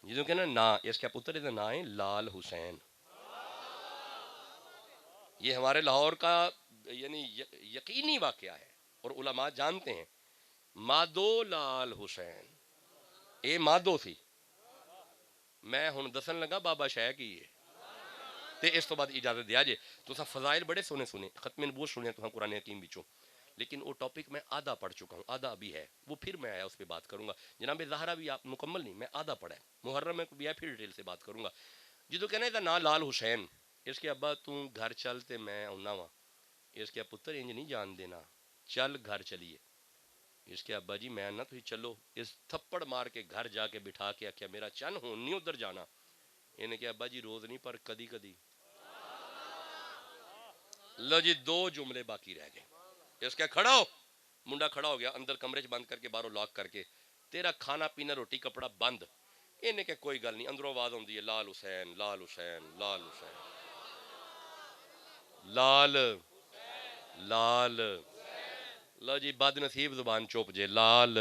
جدو کہنا نا, اس کا پتر یہ نا ہے لال حسین. یہ ہمارے لاہور کا یعنی یقینی واقعہ ہے, اور علماء جانتے ہیں. مادو لال حسین, اے مادو سی. میں ہن دسن لگا بابا شاہ کی ہے تے اس تو بعد اجازت دیا جے تساں فضائل بڑے سونے سنے ختم نبوت سنے تساں قرآن حکیم وچوں لیکن وہ ٹاپک میں آدھا پڑھ چکا ہوں آدھا ابھی ہے وہ پھر میں آیا اس پہ بات کروں گا جناب زہرا بھی آپ مکمل نہیں میں آدھا پڑھا ہے محرم میں بھی ہے پھر ڈیٹیل سے بات کروں گا جدو کہنا ہے نا لال حسین اس کے ابا تو گھر چل تے میں آنا وا اس کے پتر انج نہیں جان دینا چل گھر چلیے اس کے ابا جی میں نہ تھی چلو اس تھپڑ مار کے گھر جا کے بٹھا کے آخیا میرا چن ہون نہیں ادھر جانا انہیں کہ ابا جی روز نہیں پر کدی کدی لو جی دو جملے باقی رہ گئے اس کے کھڑا ہو منڈا کھڑا ہو گیا اندر کمرے چ بند کر کے باہروں لاک کر کے تیرا کھانا پینا روٹی کپڑا بند انہیں کہ کوئی گل نہیں اندروں آواز آتی ہے لال حسین لال حسین لال حسین لال لال لو جی بد نصیب زبان چوپ جے لال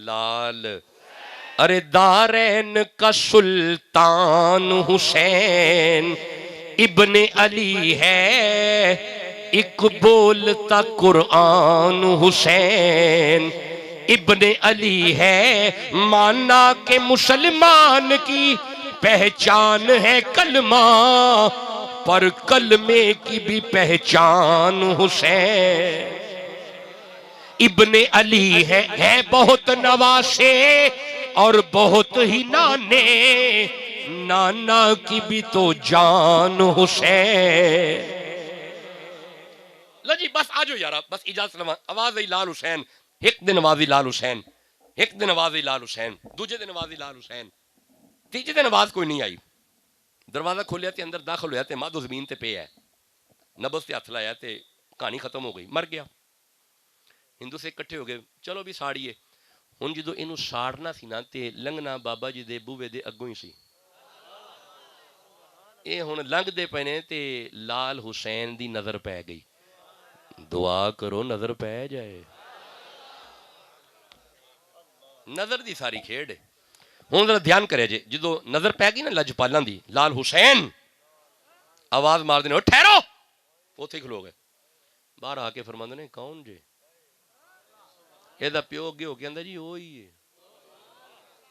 لال ارے دارین کا سلطان حسین ابن علی ہے ایک بولتا قرآن حسین ابن علی ہے مانا کہ مسلمان کی پہچان ہے کلمہ پر کلمے کی بھی پہچان حسین ابن علی ہے بہت نواسے اور بہت ہی نانے نانا کی بھی تو جان حسین لو جی بس آجو یارا بس اجازت لما آواز لال حسین ایک دن آواز لال حسین ایک دن آواز لال حسین دوجے دن آواز لال حسین تیجے دن آواز کوئی نہیں آئی دروازہ کھولیا تے اندر داخل ہویا تے مادو زمین تے پہ ہے نبض تے ہاتھ لایا تے کہانی ختم ہو گئی مر گیا ہندو سے اکٹھے ہو گئے چلو بھی ساڑیے ہن جدو اینو ساڑنا سی نا تے لنگنا بابا جی دے بوے دے اگوں ہی سی اے ہن لنگ دے پینے تے لال حسین دی نظر پہ گئی دعا کرو نظر پہ جائے نظر دی ساری کھیڑ ہن ذرا دھیان کرے جے جدو نظر پہ گئی نا لجپالاں دی لال حسین آواز مار دینے ٹھہرو اوتھے کھلو گئے باہر آ کے فرماندے نے کون جے یہ دا پیو اگے ہو کے اندر جی وہی ہے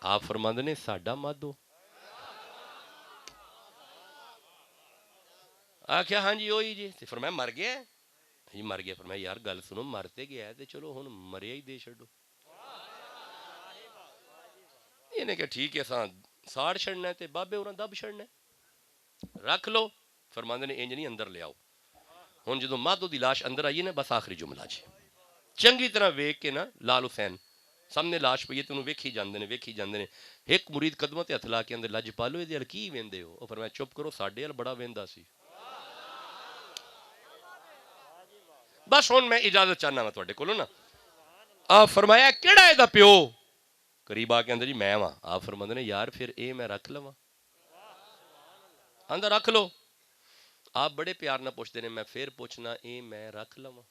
آپ فرماندے نے ساڈا مادو آخیا ہاں جی وہی جی فرمایا مر گیا جی مر گیا فرمایا یار گل سنو مرتے گیا تے چلو ہن مریا ہی دے چھڈو انہیں کہ ٹھیک ہے ساڑ چھڑنا ہے تے بابے ہوراں دب چھڑنا ہے رکھ لو فرماندے نے انج نہیں اندر لے آؤ ہن جدوں مادو دی لاش اندر آئی ہے نا بس آخری جملہ جی چنگی طرح ویکھ کے نا لال حسین سامنے لاش پئی تے انہوں ویکھی جاندے نے ایک مرید قدموں تے ہتھ لا کے اندر لج پالو دے ال کی ویندے ہو او فرمایا چپ کرو ساڈے ال بڑا ویندا سی بس ہن میں اجازت چاہنا وا تواڈے کولوں نا آپ فرمایا کیڑا اے دا پیو قریب آ کے اندر جی میں واں آپ فرماندے نے یار پھر اے میں رکھ لواں اندر رکھ لو آپ بڑے پیار نہ پوچھتے نے میں پھر پوچھنا اے میں رکھ لواں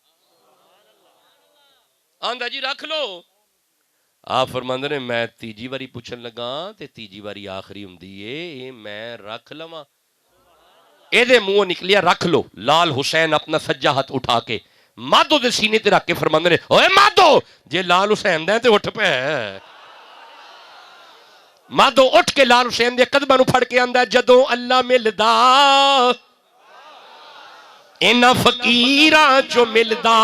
آندا جی رکھ لو آپ فرماندے نے میں تیجی واری پوچھن لگا تے تیجی واری آخری ہوندی اے میں رکھ لواں اے دے منہ نکلیا رکھ لو لال حسین اپنا سجا ہاتھ اٹھا کے مادو دے سینے تے رکھ کے فرماندے نے اوے مادو جے لال حسین دے تے اٹھ پے مادو اٹھ کے لال حسین دے قدماں نو پھڑ کے آندا جدوں اللہ ملدا انہاں فقیراں چو ملدا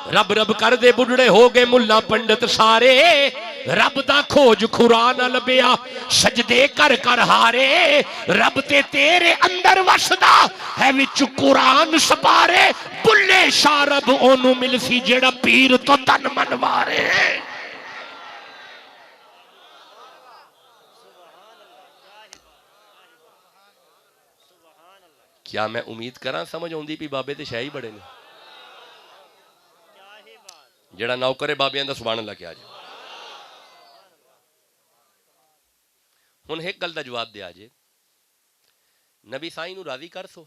رب رب کر دے بڑھڑے ہو گئے ملا پنڈت سارے رب دا کھوج کھرا نہ لبیا سجدے کر کر ہارے رب تے تیرے اندر وسدا ہے وچ قرآن سپارے بلے شاہ رب اونوں مل سی جیڑا پیر تو تن منوارے کیا میں امید کراں سمجھ ہوندی پی بابے تے شاہی بڑے نے جڑا نوکر بابیاں دا سبحان اللہ کیا جائے ہن ایک گل دا جواب دیا جے نبی سائیں نو راضی کر سو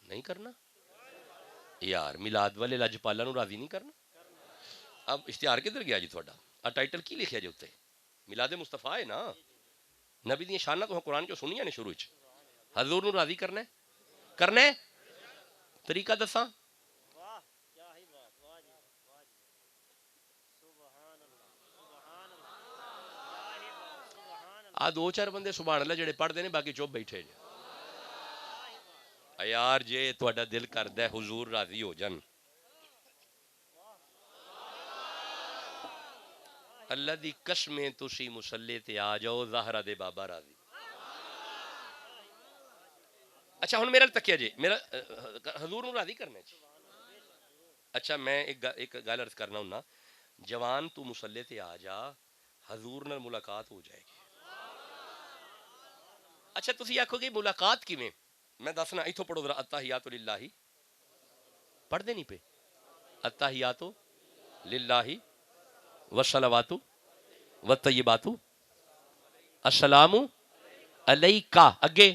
نہیں کرنا یار میلاد والے لجپالا نو راضی نہیں کرنا اب اشتہار کدھر گیا جی تھوڑا آ ٹائٹل کی لکھیا جی اتنے میلاد مصطفیٰ ہے نا نبی دی شاناں تو قرآن چوں سنیاں نے شروع وچ حضور نو راضی کرنا ہے طریقہ دساں آ دو چار بندے سبحان اللہ جڑے پڑھتے ہیں باقی چپ بیٹھے جے یار جے تہاڈا دل کردا ہے حضور راضی ہو جان اللہ دی قسمیں تسی مصلی تے آ جاؤ زہرا دے بابا راضی اچھا ہن میرا تکیا جی میرا حضور نو راضی کرنا جی اچھا میں ایک گل عرض کرنا ہوں نا جوان تو مصلی تے آ جا حضور نال ملاقات ہو جائے گی اچھا تسی آکھو گے ملاقات کیویں میں دسنا ایتھوں پڑھو ذرا التحیات للہ پڑھ دے نہیں پہ التحیات للہ والصلوات والطیبات السلام علیکہ اگے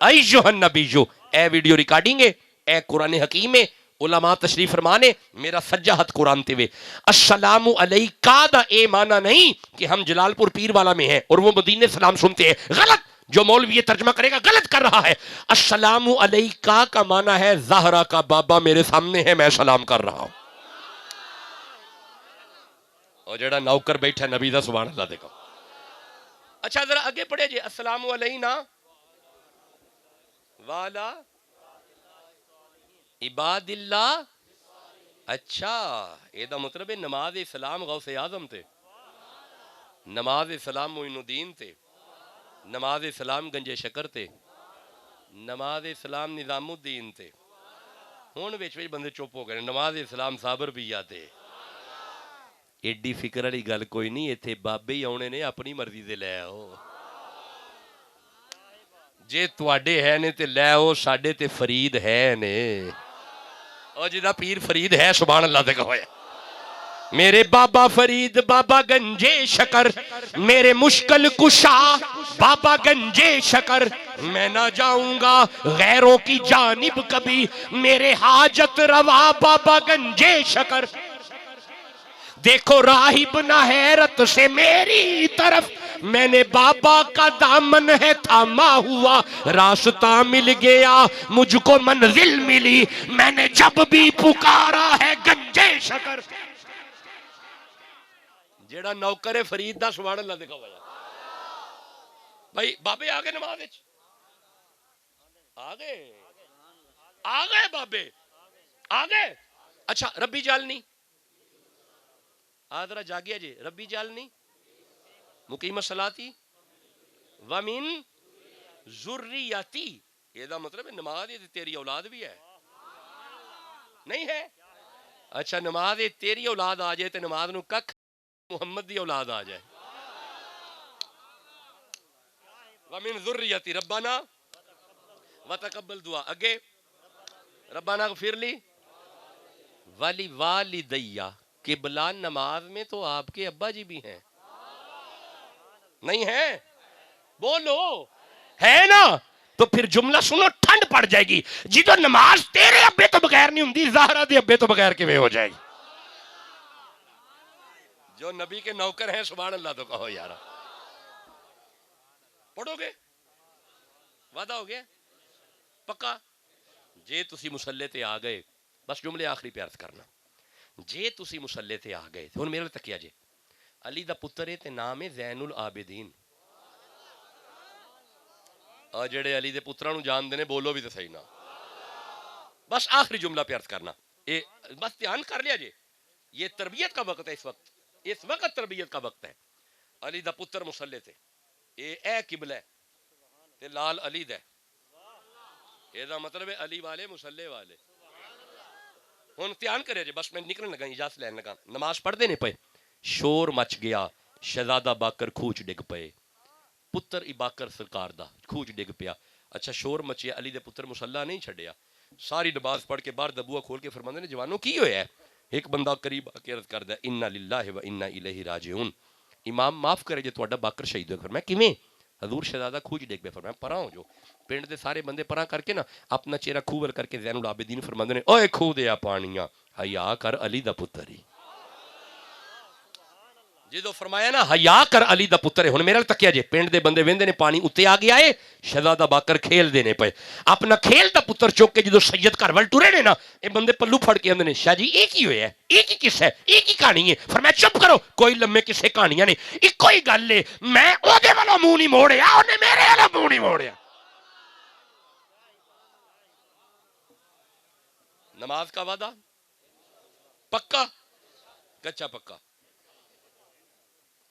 ایھا النبی اے ویڈیو ریکارڈنگ ہے اے قرآن حکیم ہے علماء تشریف فرمانے میرا سجا ہاتھ قرآن تے وے السلام علیکہ دا اے معنی نہیں کہ ہم جلال پور پیر والا میں ہیں اور وہ مدینے سلام سنتے ہیں غلط جو مولوی یہ ترجمہ کرے گا غلط کر رہا ہے السلام علیکہ کا معنی ہے زہرا کا بابا میرے سامنے ہے میں سلام کر رہا ہوں اور جڑا نوکر بیٹھا نبی دا سبحان اللہ دیکھو اچھا ذرا آگے پڑھے جی السلام علینا والا عباد اللہ اچھا یہ دا مطلب ہے نماز سلام غوث اعظم تے نماز سلام معین الدین تے نماز سلام گنجے شکر تے نماز سلام نظام الدین تے ہون وچ وچ بندے چپ ہو گئے نماز سلام صابر پیا تے ایڈی فکر والی گل کوئی نہیں ایتھے بابے ہی آنے نے اپنی مرضی دے لے آؤ جے تواڈے ہے نے تے لے آؤ ساڈے تے فرید ہے نے اور جدا پیر فرید ہے سبحان اللہ دے کہو میرے بابا فرید بابا گنجے شکر میرے مشکل کشا بابا گنجے شکر میں نہ جاؤں گا غیروں کی جانب کبھی میرے حاجت روا بابا گنجے شکر دیکھو راہب نہ حیرت سے میری طرف میں نے بابا کا دامن ہے تھاما ہوا راستہ مل گیا مجھ کو منزل ملی میں نے جب بھی پکارا ہے گنجے شکر جیڑا نوکر فرید دا سبحان اللہ دیکھا ہوا بھائی بابے آگے نماز آگے بابے آگے اچھا ربی جالنی آدھرا جاگیا جی ربی جالنی مقیم الصلاتی ومن ذریتی یہ دا مطلب ہے نماز تیری اولاد بھی ہے نہیں ہے اچھا نماز تیری اولاد آ جائے تو نماز نو کک محمد دی اولاد آ جائے ومن ذریتی ربنا وتقبل دعا اگے ربنا اغفر لی ولی والدیہ قبلہ نماز میں تو آپ کے ابا جی بھی ہیں نہیں ہے بولو ہے نا تو پھر جملہ سنو ٹھنڈ پڑ جائے گی جدو نماز تیرے ابے تو بغیر نہیں ہوندی زہرا دے ابے تو بغیر کے ہو جائے گی جو نبی کے نوکر ہیں سبحان اللہ تو کہو یارا پڑھو گے وعدہ ہو گیا پکا جے تسی مسلے تے آ گئے بس جملے آخری پہ عرض کرنا جے تسی مسلے تے آ گئے ہن میرے تکیا جے علی دا پتر ہے تے نام ہے زین العابدین اور جڑے علی دے پتراں نو جان دے نے بولو بھی تے صحیح نہ بس آخری جملہ پہ عرض کرنا بس دھیان کر لیا جے یہ تربیت کا وقت ہے اس وقت تربیت کا وقت ہے علی دا پتر مسلے تے اے قبلہ ہے تے لال علی دا یہ دا مطلب ہے علی والے مسلے والے ہن دھیان کرے جے بس میں نکلن لگا اجازت لین لگا نماز پڑھ دے نے پے شور مچ گیا شہزادہ باکر کھوچ ڈگ پے پتر باکر سرکار دا کھوچ ڈگ پیا اچھا شور مچیا علی دے پتر مسلح نہیں چھڈیا ساری نماز پڑھ کے باہر دبوا کھول کے فرماندے نے جوانوں کی ہویا ہے ایک بندہ قریب آ کے عرض کردا ہے انا للہ و انا الیہ راجعون امام معاف کرے جے تہاڈا باکر شہید ہو فرمایا کیویں حضور شہزادہ کھوج ڈگ پہ فرمایا پراں ہو جو پنڈ دے سارے بندے پراں کر کے نا اپنا چہرہ کھوول کر کے زین العابدین فرماندے نے اوئے کھو دیا پانیاں حیا کر علی دا پتر ہی جدو فرمایا نا حیا کر علی دا پتر ہے. ہن میرے تکیا جے پنڈ دے بندے ویندے نے پانی اتنے آ گیا ہے, شہزادہ باکر کھیل دینے پے اپنا کھیل دا پتر چوک کے جدو سید گھر ول ٹرے نے نا, اے بندے پلو پھڑ کے اندے نے شاہ جی ایک ہی ہویا ہے, ایک ہی قصہ ہے, ایک ہی کہانی ہے. فرمایا چپ کرو, کوئی لمے قصے کہانیاں نے, ایکو ہی گل ہے, میں او دے والا منہ نہیں موڑیا, اونے میرے والا منہ نہیں موڑیا. نماز کا وعدہ پکا کچا پکا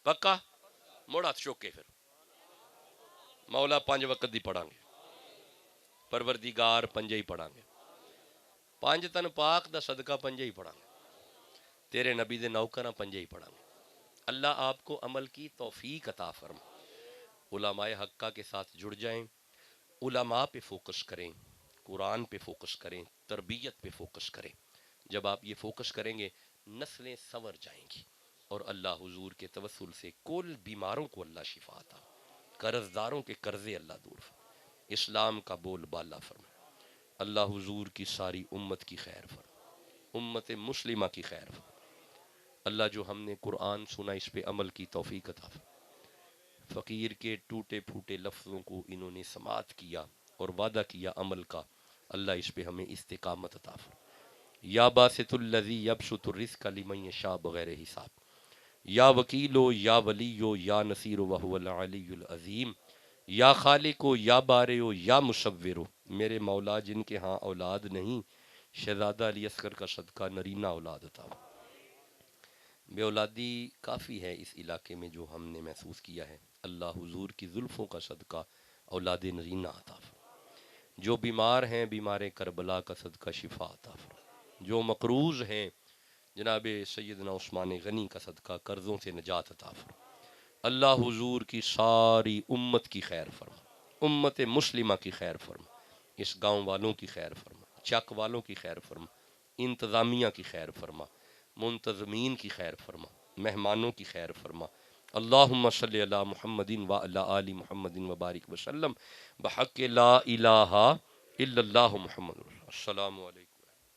پکا موڑ ہاتھ چوکے پھر مولا 5 وقت دی پڑھاں گے, پروردگار 5 ہی پڑھاں گے, 5 تن پاک دا صدقہ 5 ہی پڑھاں گے, تیرے نبی دے نوکراں 5 ہی پڑھاں گے. اللہ آپ کو عمل کی توفیق عطا فرما. علماء حقہ کے ساتھ جڑ جائیں, علماء پہ فوکس کریں, قرآن پہ فوکس کریں, تربیت پہ فوکس کریں. جب آپ یہ فوکس کریں گے نسلیں سنور جائیں گی, اور اللہ حضور کے توسل سے کل بیماروں کو اللہ شفا عطا, قرض داروں کے قرضے اللہ دور فرما, اسلام کا بول بالا فرما. اللہ حضور کی ساری امت کی خیر فرما, امت مسلمہ کی خیر فرما. اللہ جو ہم نے قرآن سنا اس پہ عمل کی توفیق عطا فرما. فقیر کے ٹوٹے پھوٹے لفظوں کو انہوں نے سماعت کیا اور وعدہ کیا عمل کا, اللہ اس پہ ہمیں استقامت عطا فرما. یا باسط الذی یبسط الرزق لمن یشاء بغیر حساب, یا وکیلو یا ولیو یا نصیر وہو العلی العظیم, یا خالقو یا بارئو یا مصورو, میرے مولا جن کے ہاں اولاد نہیں, شہزادہ علی اصغر کا صدقہ نرینہ اولاد عطا فرما. بے اولادی کافی ہے اس علاقے میں جو ہم نے محسوس کیا ہے, اللہ حضور کی زلفوں کا صدقہ اولاد نرینہ عطا فرما. جو بیمار ہیں بیمار کربلا کا صدقہ شفا عطا فرما. جو مقروض ہیں جناب سیدنا عثمان غنی کا صدقہ قرضوں سے نجات عطا فرما. اللہ حضور کی ساری امت کی خیر فرما, امت مسلمہ کی خیر فرما, اس گاؤں والوں کی خیر فرما, چک والوں کی خیر فرما, انتظامیہ کی خیر فرما, منتظمین کی خیر فرما, مہمانوں کی خیر فرما. اللہم صلی علی محمد و علی آل محمد و بارک وسلم بحق لا الہ الا اللہ محمد. السلام علیکم.